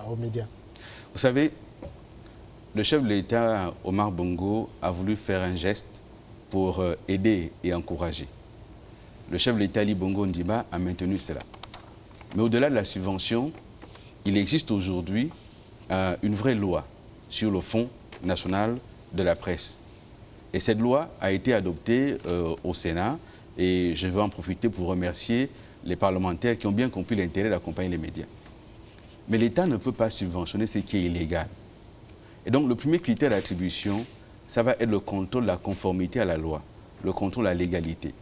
aux médias? Vous savez, le chef de l'État, Omar Bongo, a voulu faire un geste pour aider et encourager. Le chef de l'État, Ali Bongo Ndiba, a maintenu cela. Mais au-delà de la subvention, il existe aujourd'hui une vraie loi sur le Fonds national de la presse. Et cette loi a été adoptée au Sénat et je veux en profiter pour remercier les parlementaires qui ont bien compris l'intérêt d'accompagner les médias. Mais l'État ne peut pas subventionner ce qui est illégal. Et donc le premier critère d'attribution, ça va être le contrôle de la conformité à la loi, le contrôle de la légalité.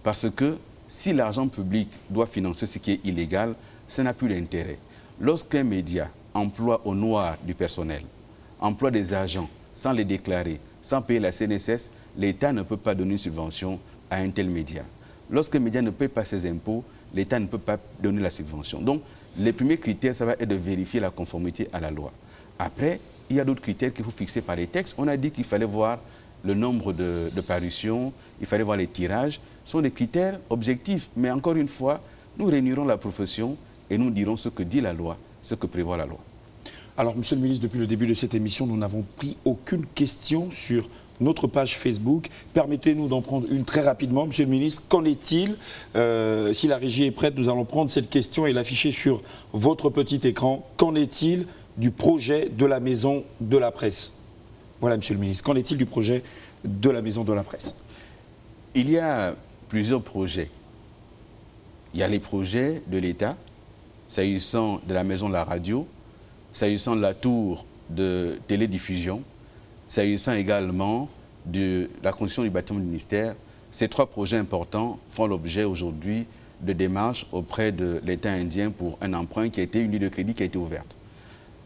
Parce que si l'argent public doit financer ce qui est illégal, ça n'a plus d'intérêt. Lorsqu'un média emploie au noir du personnel, emploie des agents sans les déclarer, sans payer la CNSS, l'État ne peut pas donner une subvention à un tel média. Lorsqu'un média ne paye pas ses impôts, l'État ne peut pas donner la subvention. Donc, les premiers critères, ça va être de vérifier la conformité à la loi. Après, il y a d'autres critères qu'il faut fixer par les textes. On a dit qu'il fallait voir le nombre de parutions, il fallait voir les tirages. Ce sont des critères objectifs. Mais encore une fois, nous réunirons la profession et nous dirons ce que dit la loi, ce que prévoit la loi. Alors, Monsieur le ministre, depuis le début de cette émission, nous n'avons pris aucune question sur notre page Facebook. Permettez-nous d'en prendre une très rapidement. Monsieur le ministre, qu'en est-il? Si la régie est prête, nous allons prendre cette question et l'afficher sur votre petit écran. Qu'en est-il du projet de la Maison de la Presse? Voilà, Monsieur le ministre, qu'en est-il du projet de la Maison de la Presse? Il y a plusieurs projets. Il y a les projets de l'État, s'agissant de la Maison de la Radio, s'agissant de la tour de télédiffusion, s'agissant également de la construction du bâtiment du ministère. Ces 3 projets importants font l'objet aujourd'hui de démarches auprès de l'État indien pour un emprunt qui a été, une ligne de crédit qui a été ouverte.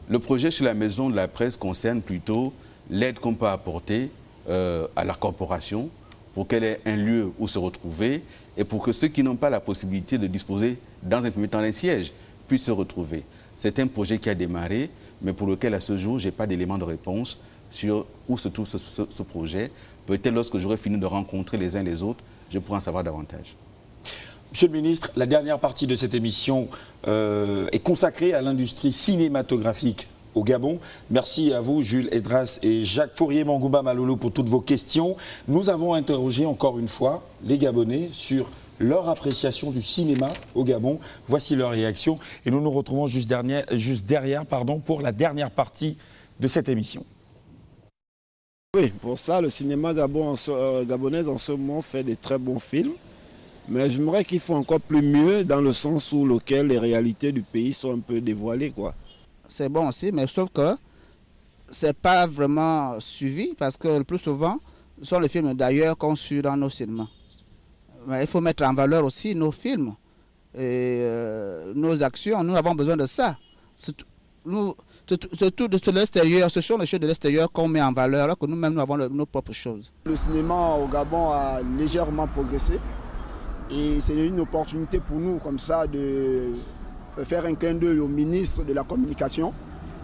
Le projet sur la Maison de la Presse concerne plutôt l'aide qu'on peut apporter à la corporation pour qu'elle ait un lieu où se retrouver et pour que ceux qui n'ont pas la possibilité de disposer dans un premier temps d'un siège puissent se retrouver. C'est un projet qui a démarré, mais pour lequel à ce jour, je n'ai pas d'éléments de réponse sur où se trouve ce projet. Peut-être lorsque j'aurai fini de rencontrer les uns les autres, je pourrai en savoir davantage. Monsieur le ministre, la dernière partie de cette émission est consacrée à l'industrie cinématographique au Gabon. Merci à vous, Jules Edras et Jacques Fourier-Mangouba Malolo, pour toutes vos questions. Nous avons interrogé encore une fois les Gabonais sur leur appréciation du cinéma au Gabon. Voici leur réaction et nous nous retrouvons juste derrière pour la dernière partie de cette émission. Oui, pour ça, le cinéma gabonais en ce moment fait des très bons films. Mais j'aimerais qu'il faut encore plus mieux dans le sens où lequel les réalités du pays sont un peu dévoilées, quoi. C'est bon aussi, mais sauf que c'est pas vraiment suivi parce que le plus souvent, ce sont les films d'ailleurs conçus dans nos cinémas. Mais il faut mettre en valeur aussi nos films et nos actions. Nous avons besoin de ça. C'est tout de l'extérieur, ce sont les choses de l'extérieur qu'on met en valeur, alors que nous-mêmes nous avons nos propres choses. Le cinéma au Gabon a légèrement progressé et c'est une opportunité pour nous comme ça de faire un clin d'œil au ministre de la Communication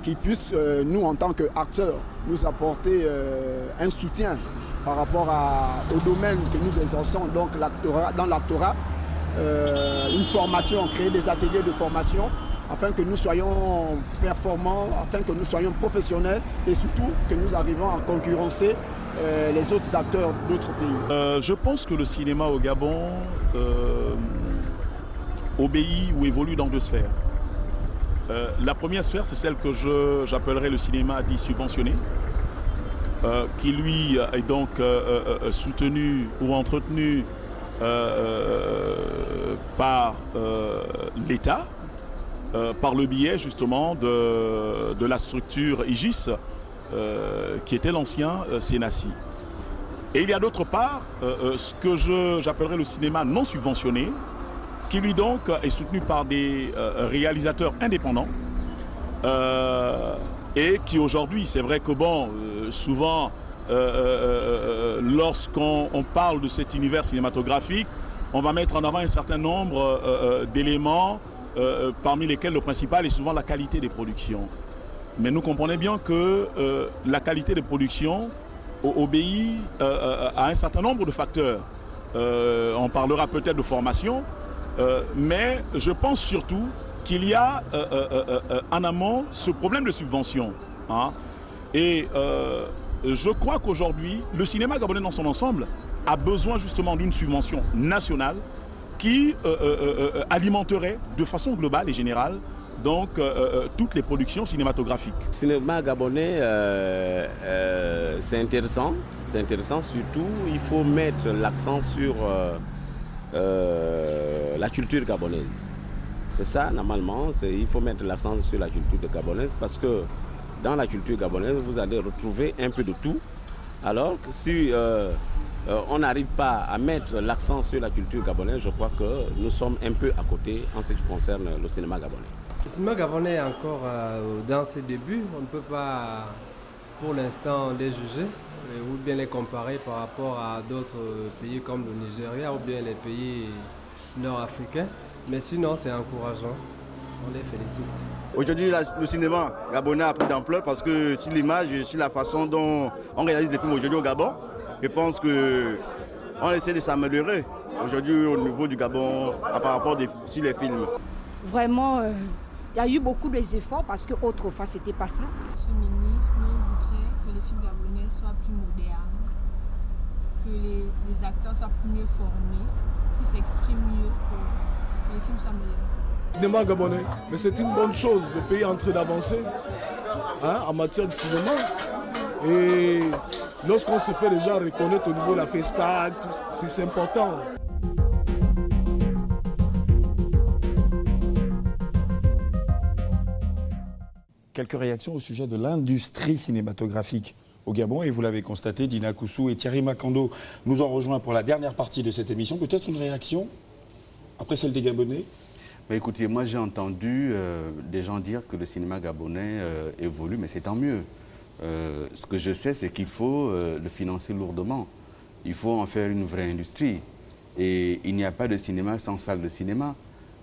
qui puisse, nous en tant qu'acteurs, nous apporter un soutien par rapport au domaine que nous exerçons, donc dans l'actorat, une formation, créer des ateliers de formation afin que nous soyons performants, afin que nous soyons professionnels et surtout que nous arrivons à concurrencer les autres acteurs d'autres pays. Je pense que le cinéma au Gabon obéit ou évolue dans 2 sphères. La première sphère, c'est celle que j'appellerais le cinéma dit subventionné, qui lui est donc soutenu ou entretenu par l'État, par le biais justement de la structure IGIS, qui était l'ancien CNACI. Et il y a d'autre part ce que j'appellerais le cinéma non subventionné, qui lui donc est soutenu par des réalisateurs indépendants et qui aujourd'hui, c'est vrai que bon, souvent lorsqu'on parle de cet univers cinématographique, on va mettre en avant un certain nombre d'éléments parmi lesquels le principal est souvent la qualité des productions. Mais nous comprenons bien que la qualité des productions obéit à un certain nombre de facteurs. On parlera peut-être de formation, mais je pense surtout qu'il y a en amont ce problème de subvention. Hein. Et je crois qu'aujourd'hui, le cinéma gabonais dans son ensemble a besoin justement d'une subvention nationale qui alimenterait de façon globale et générale donc toutes les productions cinématographiques. Le cinéma gabonais, c'est intéressant surtout, il faut mettre l'accent sur la culture gabonaise. C'est ça, normalement, il faut mettre l'accent sur la culture gabonaise parce que dans la culture gabonaise, vous allez retrouver un peu de tout. Alors que si on n'arrive pas à mettre l'accent sur la culture gabonaise, je crois que nous sommes un peu à côté en ce qui concerne le cinéma gabonais. Le cinéma gabonais est encore dans ses débuts. On ne peut pas pour l'instant les juger ou bien les comparer par rapport à d'autres pays comme le Nigeria ou bien les pays nord-africains. Mais sinon, c'est encourageant. On les félicite. Aujourd'hui, le cinéma gabonais a pris d'ampleur parce que sur l'image, sur la façon dont on réalise des films aujourd'hui au Gabon, je pense qu'on essaie de s'améliorer aujourd'hui au niveau du Gabon par rapport sur les films. Vraiment, Il y a eu beaucoup d'efforts parce qu'autrefois, ce n'était pas ça. Monsieur le ministre, nous voudrions que les films gabonais soient plus modernes, que les acteurs soient mieux formés, qu'ils s'expriment mieux, pour que les films soient meilleurs. Cinéma gabonais, mais c'est une bonne chose, le pays est en train d'avancer en matière de cinéma. Et lorsqu'on se fait déjà reconnaître au niveau de la FESPAC, c'est important. Quelques réactions au sujet de l'industrie cinématographique au Gabon. Et vous l'avez constaté, Dina Koussou et Thierry Makando nous ont rejoints pour la dernière partie de cette émission. Peut-être une réaction après celle des Gabonais? Écoutez, moi j'ai entendu des gens dire que le cinéma gabonais évolue, mais c'est tant mieux. Ce que je sais, c'est qu'il faut le financer lourdement. Il faut en faire une vraie industrie. Et il n'y a pas de cinéma sans salle de cinéma.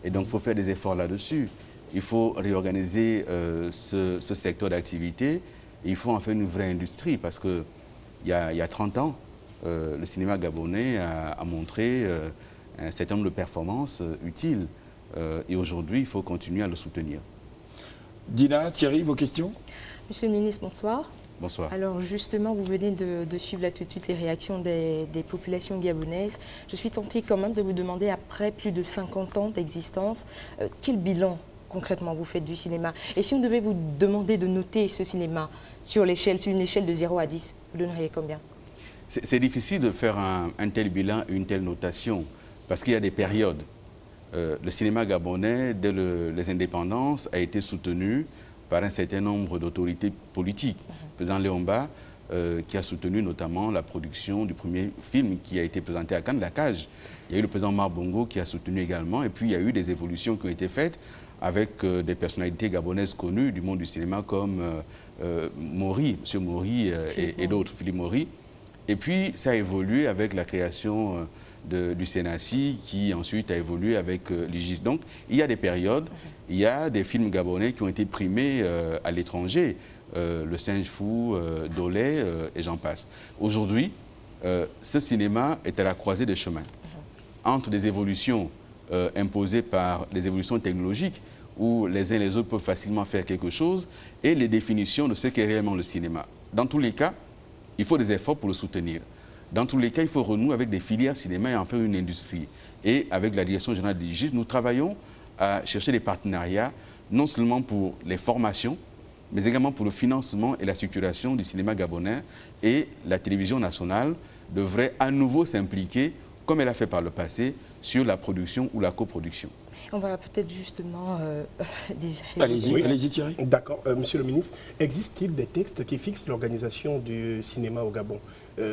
Et donc il faut faire des efforts là-dessus. Il faut réorganiser ce secteur d'activité. Il faut en faire une vraie industrie parce qu'il y a 30 ans, le cinéma gabonais a montré un certain nombre de performances utiles. Et aujourd'hui, il faut continuer à le soutenir. Dina, Thierry, vos questions? Monsieur le ministre, bonsoir. Bonsoir. Alors justement, vous venez de suivre là toutes les réactions des populations gabonaises. Je suis tentée quand même de vous demander, après plus de 50 ans d'existence, quel bilan concrètement vous faites du cinéma? Et si on devait vous demander de noter ce cinéma sur une échelle de 0 à 10, vous donneriez combien? C'est difficile de faire un tel bilan et une telle notation parce qu'il y a des périodes. Le cinéma gabonais, dès les indépendances, a été soutenu par un certain nombre d'autorités politiques. Le président Léomba, qui a soutenu notamment la production du premier film qui a été présenté à Cannes, La Cage. Il y a eu le président Marbongo qui a soutenu également. Et puis il y a eu des évolutions qui ont été faites avec des personnalités gabonaises connues du monde du cinéma comme Maury, M. Maury et d'autres, Philippe Maury. Et puis ça a évolué avec la création du CNACI qui ensuite a évolué avec l'IGIS. Donc il y a des périodes, il y a des films gabonais qui ont été primés à l'étranger, Le Singe Fou, Dolé et j'en passe. Aujourd'hui, ce cinéma est à la croisée des chemins. Entre des évolutions imposées par les évolutions technologiques où les uns et les autres peuvent facilement faire quelque chose et les définitions de ce qu'est réellement le cinéma. Dans tous les cas, il faut des efforts pour le soutenir. Dans tous les cas, il faut renouer avec des filières cinéma et en faire une industrie. Et avec la direction générale de l'IGIS, nous travaillons à chercher des partenariats, non seulement pour les formations, mais également pour le financement et la structuration du cinéma gabonais. Et la télévision nationale devrait à nouveau s'impliquer, comme elle a fait par le passé, sur la production ou la coproduction. On va peut-être justement déjà... Allez-y Thierry. D'accord. Monsieur le ministre, existe-t-il des textes qui fixent l'organisation du cinéma au Gabon?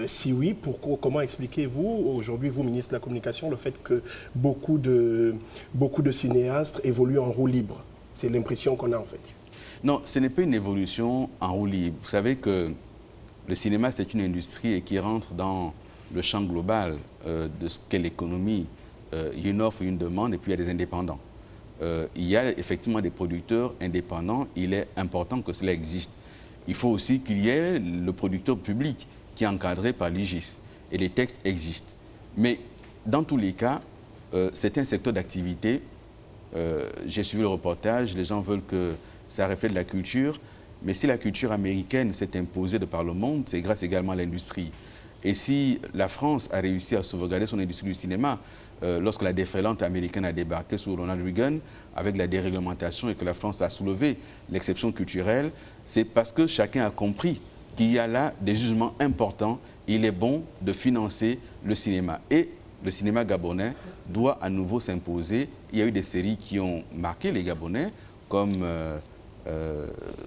Si oui, comment expliquez-vous, aujourd'hui, vous, ministre de la Communication, le fait que beaucoup de cinéastes évoluent en roue libre? C'est l'impression qu'on a en fait. Non, ce n'est pas une évolution en roue libre. Vous savez que le cinéma, c'est une industrie et qui rentre dans le champ global de ce qu'est l'économie. Il y a une offre, une demande, et puis il y a des indépendants. Il y a effectivement des producteurs indépendants. Il est important que cela existe. Il faut aussi qu'il y ait le producteur public qui est encadré par l'IGIS. Et les textes existent. Mais dans tous les cas, c'est un secteur d'activité. J'ai suivi le reportage. Les gens veulent que ça reflète la culture. Mais si la culture américaine s'est imposée de par le monde, c'est grâce également à l'industrie. Et si la France a réussi à sauvegarder son industrie du cinéma, lorsque la déferlante américaine a débarqué sous Ronald Reagan, avec la déréglementation et que la France a soulevé l'exception culturelle, c'est parce que chacun a compris qu'il y a là des jugements importants. Il est bon de financer le cinéma. Et le cinéma gabonais doit à nouveau s'imposer. Il y a eu des séries qui ont marqué les Gabonais, comme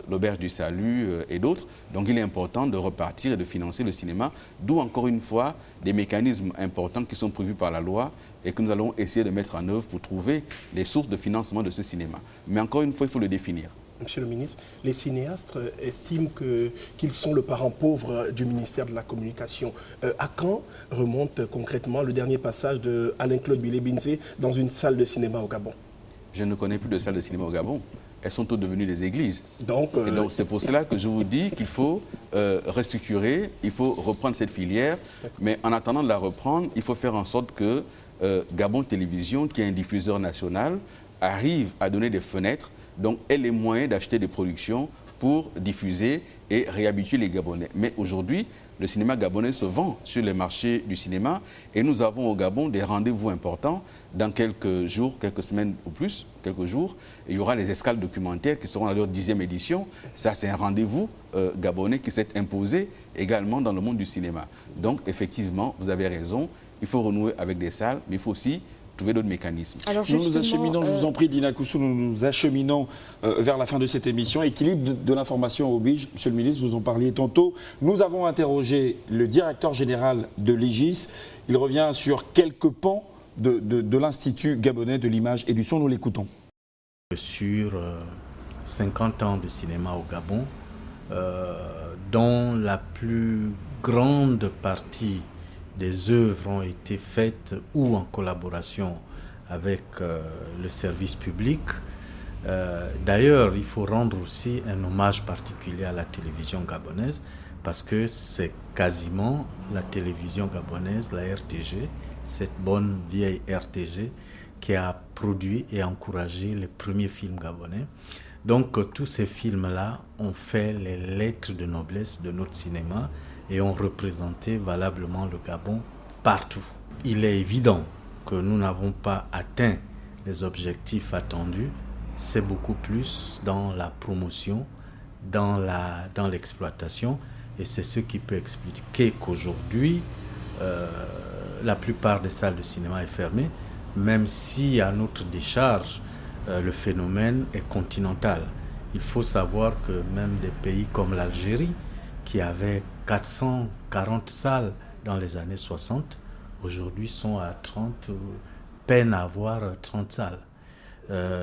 l'Auberge du Salut et d'autres. Donc il est important de repartir et de financer le cinéma, d'où encore une fois des mécanismes importants qui sont prévus par la loi et que nous allons essayer de mettre en œuvre pour trouver les sources de financement de ce cinéma. Mais encore une fois, il faut le définir. Monsieur le ministre, les cinéastes estiment qu'ils sont le parent pauvre du ministère de la Communication. À quand remonte concrètement le dernier passage de Alain-Claude Bilé-Binzé dans une salle de cinéma au Gabon? Je ne connais plus de salle de cinéma au Gabon. Elles sont toutes devenues des églises. Donc c'est pour cela que je vous dis qu'il faut restructurer, il faut reprendre cette filière. Mais en attendant de la reprendre, il faut faire en sorte que Gabon Télévision, qui est un diffuseur national, arrive à donner des fenêtres donc ait les moyens d'acheter des productions pour diffuser et réhabituer les Gabonais. Mais aujourd'hui, le cinéma gabonais se vend sur les marchés du cinéma et nous avons au Gabon des rendez-vous importants. Dans quelques jours, quelques semaines ou plus, quelques jours, il y aura les escales documentaires qui seront à leur 10e édition. Ça, c'est un rendez-vous gabonais qui s'est imposé également dans le monde du cinéma. Donc, effectivement, vous avez raison, il faut renouer avec des salles, mais il faut aussi trouver d'autres mécanismes. Alors nous nous acheminons, je vous en prie, Dina Koussou, nous nous acheminons vers la fin de cette émission. Équilibre de l'information oblige. Monsieur le ministre, vous en parliez tantôt. Nous avons interrogé le directeur général de l'IGIS. Il revient sur quelques pans de l'Institut gabonais de l'image et du son. Nous l'écoutons. Sur 50 ans de cinéma au Gabon, dont la plus grande partie des œuvres ont été faites ou en collaboration avec le service public. D'ailleurs, il faut rendre aussi un hommage particulier à la télévision gabonaise parce que c'est quasiment la télévision gabonaise, la RTG, cette bonne vieille RTG qui a produit et encouragé les premiers films gabonais. Donc tous ces films-là ont fait les lettres de noblesse de notre cinéma et ont représenté valablement le Gabon partout. Il est évident que nous n'avons pas atteint les objectifs attendus. C'est beaucoup plus dans la promotion, dans l'exploitation. Et c'est ce qui peut expliquer qu'aujourd'hui, la plupart des salles de cinéma est fermée, même si à notre décharge, le phénomène est continental. Il faut savoir que même des pays comme l'Algérie, qui avait 440 salles dans les années 60, aujourd'hui sont à 30, peinent à avoir 30 salles.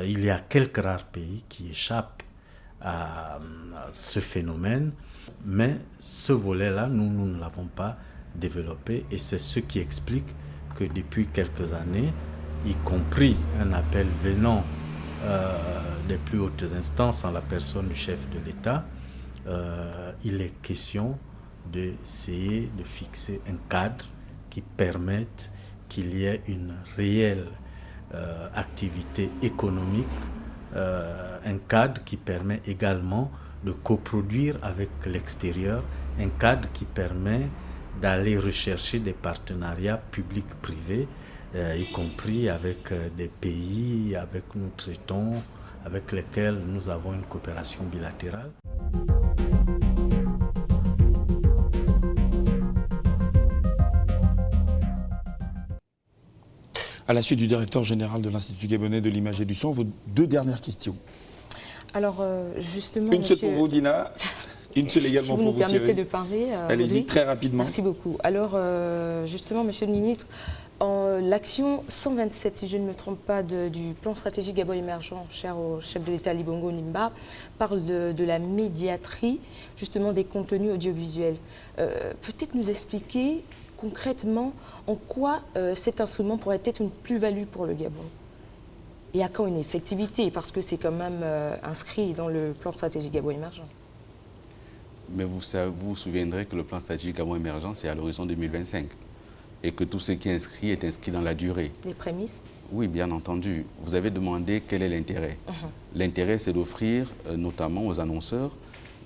Il y a quelques rares pays qui échappent à ce phénomène, mais ce volet-là, nous ne l'avons pas développé et c'est ce qui explique que depuis quelques années, y compris un appel venant des plus hautes instances en la personne du chef de l'État, il est question d'essayer de fixer un cadre qui permette qu'il y ait une réelle activité économique, un cadre qui permet également de coproduire avec l'extérieur, un cadre qui permet d'aller rechercher des partenariats publics-privés, y compris avec des pays avec nous traitons, avec lesquels nous avons une coopération bilatérale. À la suite du directeur général de l'Institut gabonais de l'image et du son, vos deux dernières questions. Alors, justement... Une seule pour vous, Dina. Une seule également pour vous, Thierry. Si vous nous permettez de parler. Allez-y, très rapidement. Merci beaucoup. Alors, justement, Monsieur le ministre, l'action 127, si je ne me trompe pas, du plan stratégique Gabon émergent, cher au chef de l'État Libongo Nimba, parle de la médiatrie, justement, des contenus audiovisuels. Peut-être nous expliquer concrètement en quoi cet instrument pourrait être une plus-value pour le Gabon et à quand une effectivité, parce que c'est quand même inscrit dans le plan stratégique Gabon émergent. Mais vous vous souviendrez que le plan stratégique Gabon émergent, c'est à l'horizon 2025 et que tout ce qui est inscrit dans la durée. Les prémices? Oui, bien entendu. Vous avez demandé quel est l'intérêt. L'intérêt, c'est d'offrir notamment aux annonceurs,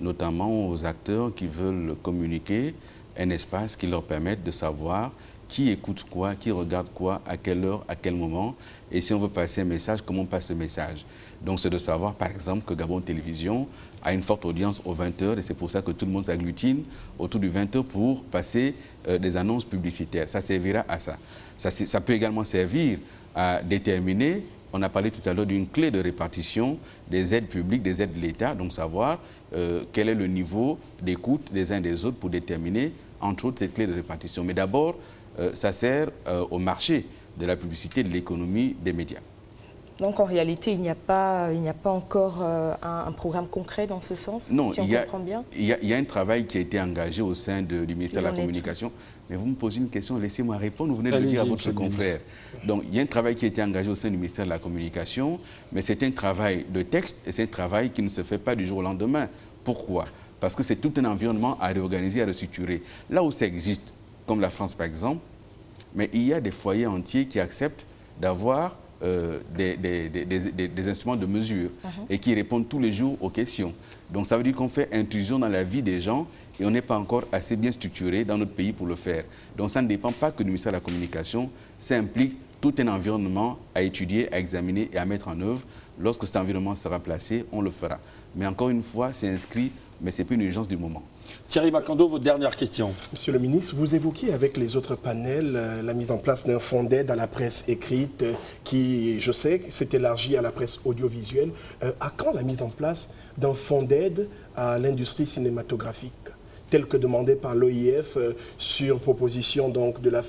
notamment aux acteurs qui veulent communiquer, un espace qui leur permette de savoir qui écoute quoi, qui regarde quoi, à quelle heure, à quel moment. Et si on veut passer un message, comment on passe ce message. Donc c'est de savoir, par exemple, que Gabon Télévision a une forte audience aux 20h et c'est pour ça que tout le monde s'agglutine autour du 20h pour passer des annonces publicitaires. Ça servira à ça. Ça peut également servir à déterminer, on a parlé tout à l'heure d'une clé de répartition des aides publiques, des aides de l'État, donc savoir quel est le niveau d'écoute des uns des autres pour déterminer, entre autres, cette clé de répartition. Mais d'abord, ça sert au marché de la publicité, de l'économie, des médias. Donc en réalité, il n'y a pas encore un programme concret dans ce sens, non, si on comprend bien. Il y a un travail qui a été engagé au sein du ministère de la Communication. Mais vous me posez une question, laissez-moi répondre, vous venez de le dire à votre confrère. Donc il y a un travail qui a été engagé au sein du ministère de la Communication, mais c'est un travail de texte et c'est un travail qui ne se fait pas du jour au lendemain. Pourquoi? Parce que c'est tout un environnement à réorganiser, à restructurer. Là où ça existe, comme la France par exemple, mais il y a des foyers entiers qui acceptent d'avoir des instruments de mesure et qui répondent tous les jours aux questions. Donc ça veut dire qu'on fait intrusion dans la vie des gens et on n'est pas encore assez bien structuré dans notre pays pour le faire. Donc ça ne dépend pas que du ministère de la Communication, ça implique tout un environnement à étudier, à examiner et à mettre en œuvre. Lorsque cet environnement sera placé, on le fera. Mais encore une fois, c'est inscrit, mais ce n'est pas une urgence du moment. Thierry Makando, votre dernière question. Monsieur le ministre, vous évoquiez avec les autres panels la mise en place d'un fonds d'aide à la presse écrite qui, je sais, s'est élargi à la presse audiovisuelle. À quand la mise en place d'un fonds d'aide à l'industrie cinématographique tel que demandé par l'OIF sur proposition donc de la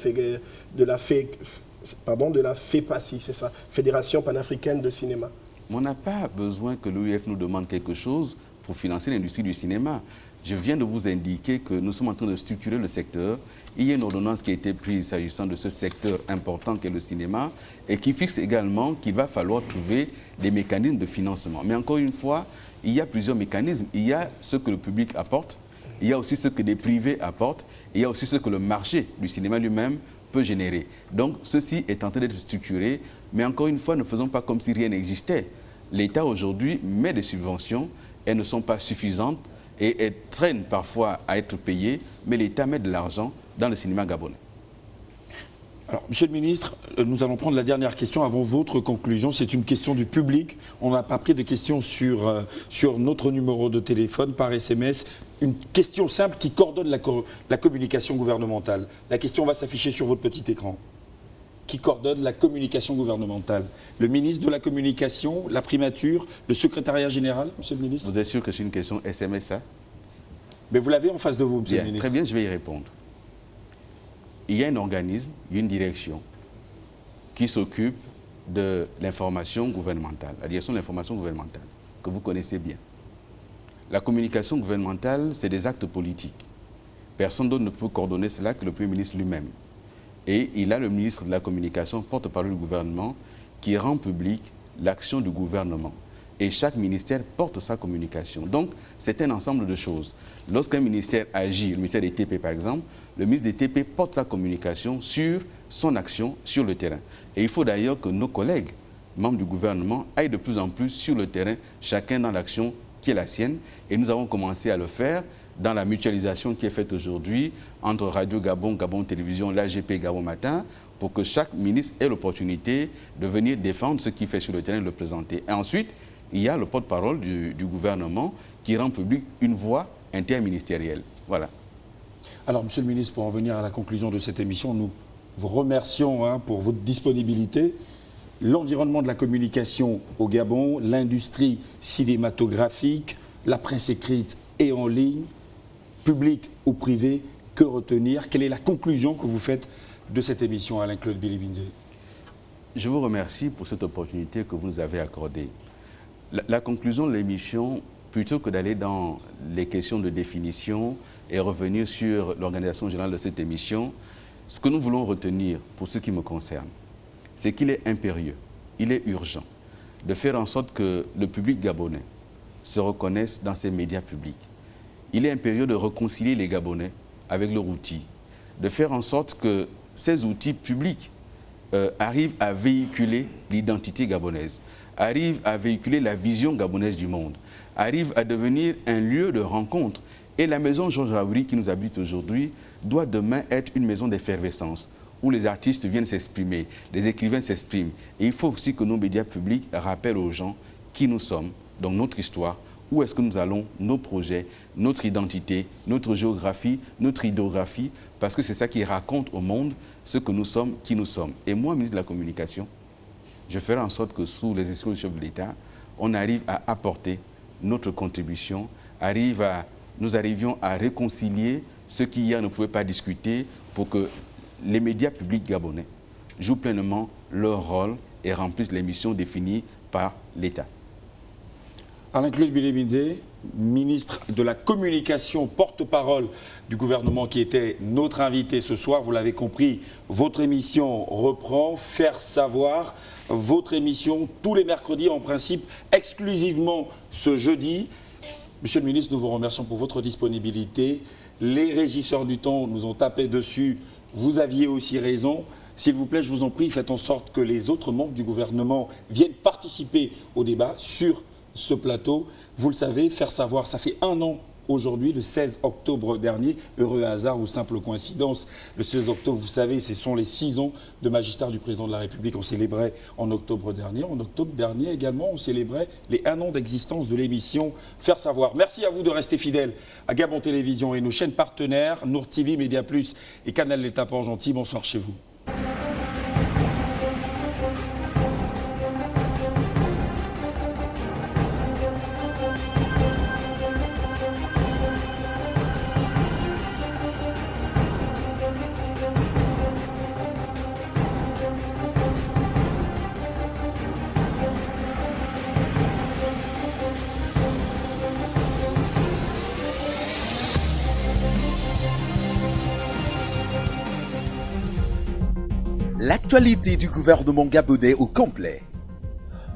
FEPACI, c'est ça, Fédération panafricaine de cinéma? On n'a pas besoin que l'OIF nous demande quelque chose pour financer l'industrie du cinéma. Je viens de vous indiquer que nous sommes en train de structurer le secteur. Il y a une ordonnance qui a été prise s'agissant de ce secteur important qu'est le cinéma et qui fixe également qu'il va falloir trouver des mécanismes de financement. Mais encore une fois, il y a plusieurs mécanismes. Il y a ce que le public apporte, il y a aussi ce que des privés apportent, et il y a aussi ce que le marché du cinéma lui-même peut générer. Donc ceci est en train d'être structuré, mais encore une fois, ne faisons pas comme si rien n'existait. L'État aujourd'hui met des subventions, elles ne sont pas suffisantes et elles traînent parfois à être payées, mais l'État met de l'argent dans le cinéma gabonais. Alors, Monsieur le ministre, nous allons prendre la dernière question avant votre conclusion. C'est une question du public. On n'a pas pris de questions sur notre numéro de téléphone par SMS. Une question simple qui coordonne la communication gouvernementale. La question va s'afficher sur votre petit écran. Qui coordonne la communication gouvernementale? Le ministre de la Communication, la primature, le secrétariat général, Monsieur le ministre? Vous êtes sûr que c'est une question SMS, ça? Mais vous l'avez en face de vous, Monsieur le ministre. Très bien, je vais y répondre. Il y a un organisme, une direction qui s'occupe de l'information gouvernementale, la direction de l'information gouvernementale, que vous connaissez bien. La communication gouvernementale, c'est des actes politiques. Personne d'autre ne peut coordonner cela que le Premier ministre lui-même. Et il a le ministre de la Communication, porte-parole du gouvernement, qui rend public l'action du gouvernement. Et chaque ministère porte sa communication. Donc, c'est un ensemble de choses. Lorsqu'un ministère agit, le ministère des TP par exemple, le ministre des TP porte sa communication sur son action sur le terrain. Et il faut d'ailleurs que nos collègues, membres du gouvernement, aillent de plus en plus sur le terrain, chacun dans l'action qui est la sienne. Et nous avons commencé à le faire dans la mutualisation qui est faite aujourd'hui entre Radio Gabon, Gabon Télévision, l'AGP, Gabon Matin, pour que chaque ministre ait l'opportunité de venir défendre ce qu'il fait sur le terrain et le présenter. Et ensuite, il y a le porte-parole du gouvernement qui rend public une voix interministérielle. Voilà. Alors, Monsieur le ministre, pour en venir à la conclusion de cette émission, nous vous remercions pour votre disponibilité. L'environnement de la communication au Gabon, l'industrie cinématographique, la presse écrite et en ligne, publique ou privée, que retenir? Quelle est la conclusion que vous faites de cette émission, Alain-Claude Bilibinze? Je vous remercie pour cette opportunité que vous nous avez accordée. La conclusion de l'émission, plutôt que d'aller dans les questions de définition et revenir sur l'organisation générale de cette émission, ce que nous voulons retenir, pour ce qui me concerne, c'est qu'il est impérieux, il est urgent de faire en sorte que le public gabonais se reconnaisse dans ces médias publics. Il est impérieux de réconcilier les Gabonais avec leurs outils, de faire en sorte que ces outils publics arrivent à véhiculer l'identité gabonaise, arrivent à véhiculer la vision gabonaise du monde, arrivent à devenir un lieu de rencontre. Et la maison Georges Raouri qui nous habite aujourd'hui doit demain être une maison d'effervescence où les artistes viennent s'exprimer, les écrivains s'expriment. Et il faut aussi que nos médias publics rappellent aux gens qui nous sommes, donc notre histoire, où est-ce que nous allons, nos projets, notre identité, notre géographie, notre idéographie, parce que c'est ça qui raconte au monde ce que nous sommes, qui nous sommes. Et moi, ministre de la Communication, je ferai en sorte que sous les instructions du chef de l'État, on arrive à apporter notre contribution, nous arrivions à réconcilier ce qui hier ne pouvait pas discuter pour que les médias publics gabonais jouent pleinement leur rôle et remplissent les missions définies par l'État. Alain-Claude Bilibinze, ministre de la Communication, porte-parole du gouvernement qui était notre invité ce soir. Vous l'avez compris, votre émission reprend, Faire savoir. Votre émission tous les mercredis, en principe, exclusivement ce jeudi. Monsieur le ministre, nous vous remercions pour votre disponibilité. Les régisseurs du temps nous ont tapé dessus. Vous aviez aussi raison. S'il vous plaît, je vous en prie, faites en sorte que les autres membres du gouvernement viennent participer au débat sur ce plateau. Vous le savez, faire savoir, ça fait 1 an aujourd'hui, le 16 octobre dernier, heureux hasard ou simple coïncidence, le 16 octobre, vous savez, ce sont les 6 ans de magistère du président de la République. On célébrait en octobre dernier. En octobre dernier également, on célébrait les 1 an d'existence de l'émission Faire savoir. Merci à vous de rester fidèles à Gabon Télévision et nos chaînes partenaires, Nour TV, Média Plus et Canal l'État Port-Gentil. Bonsoir chez vous. L'actualité du gouvernement gabonais au complet.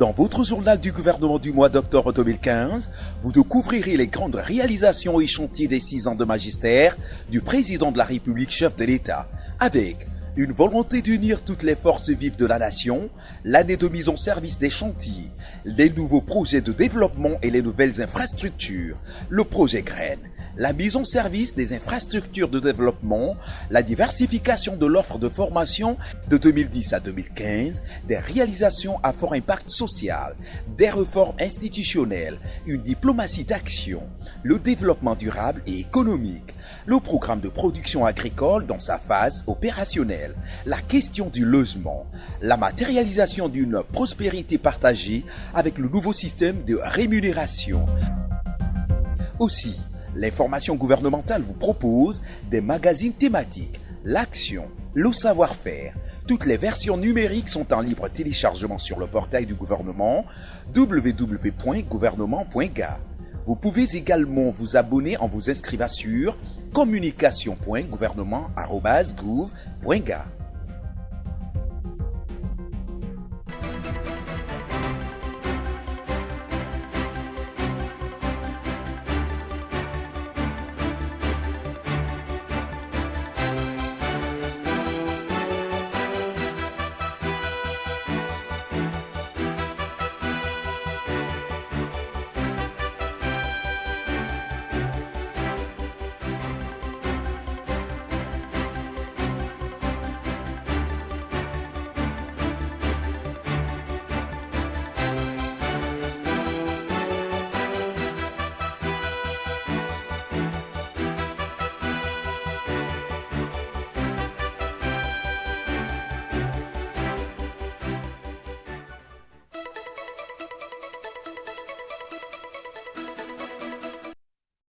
Dans votre journal du gouvernement du mois d'octobre 2015, vous découvrirez les grandes réalisations et chantiers des 6 ans de magistère du président de la République, chef de l'État, avec une volonté d'unir toutes les forces vives de la nation, l'année de mise en service des chantiers, les nouveaux projets de développement et les nouvelles infrastructures, le projet Graines, la mise en service des infrastructures de développement, la diversification de l'offre de formation de 2010 à 2015, des réalisations à fort impact social, des réformes institutionnelles, une diplomatie d'action, le développement durable et économique, le programme de production agricole dans sa phase opérationnelle, la question du logement, la matérialisation d'une prospérité partagée avec le nouveau système de rémunération. Aussi, l'information gouvernementale vous propose des magazines thématiques, l'action, le savoir-faire. Toutes les versions numériques sont en libre téléchargement sur le portail du gouvernement www.gouvernement.ga. Vous pouvez également vous abonner en vous inscrivant sur communication.gouvernement@gouv.ga.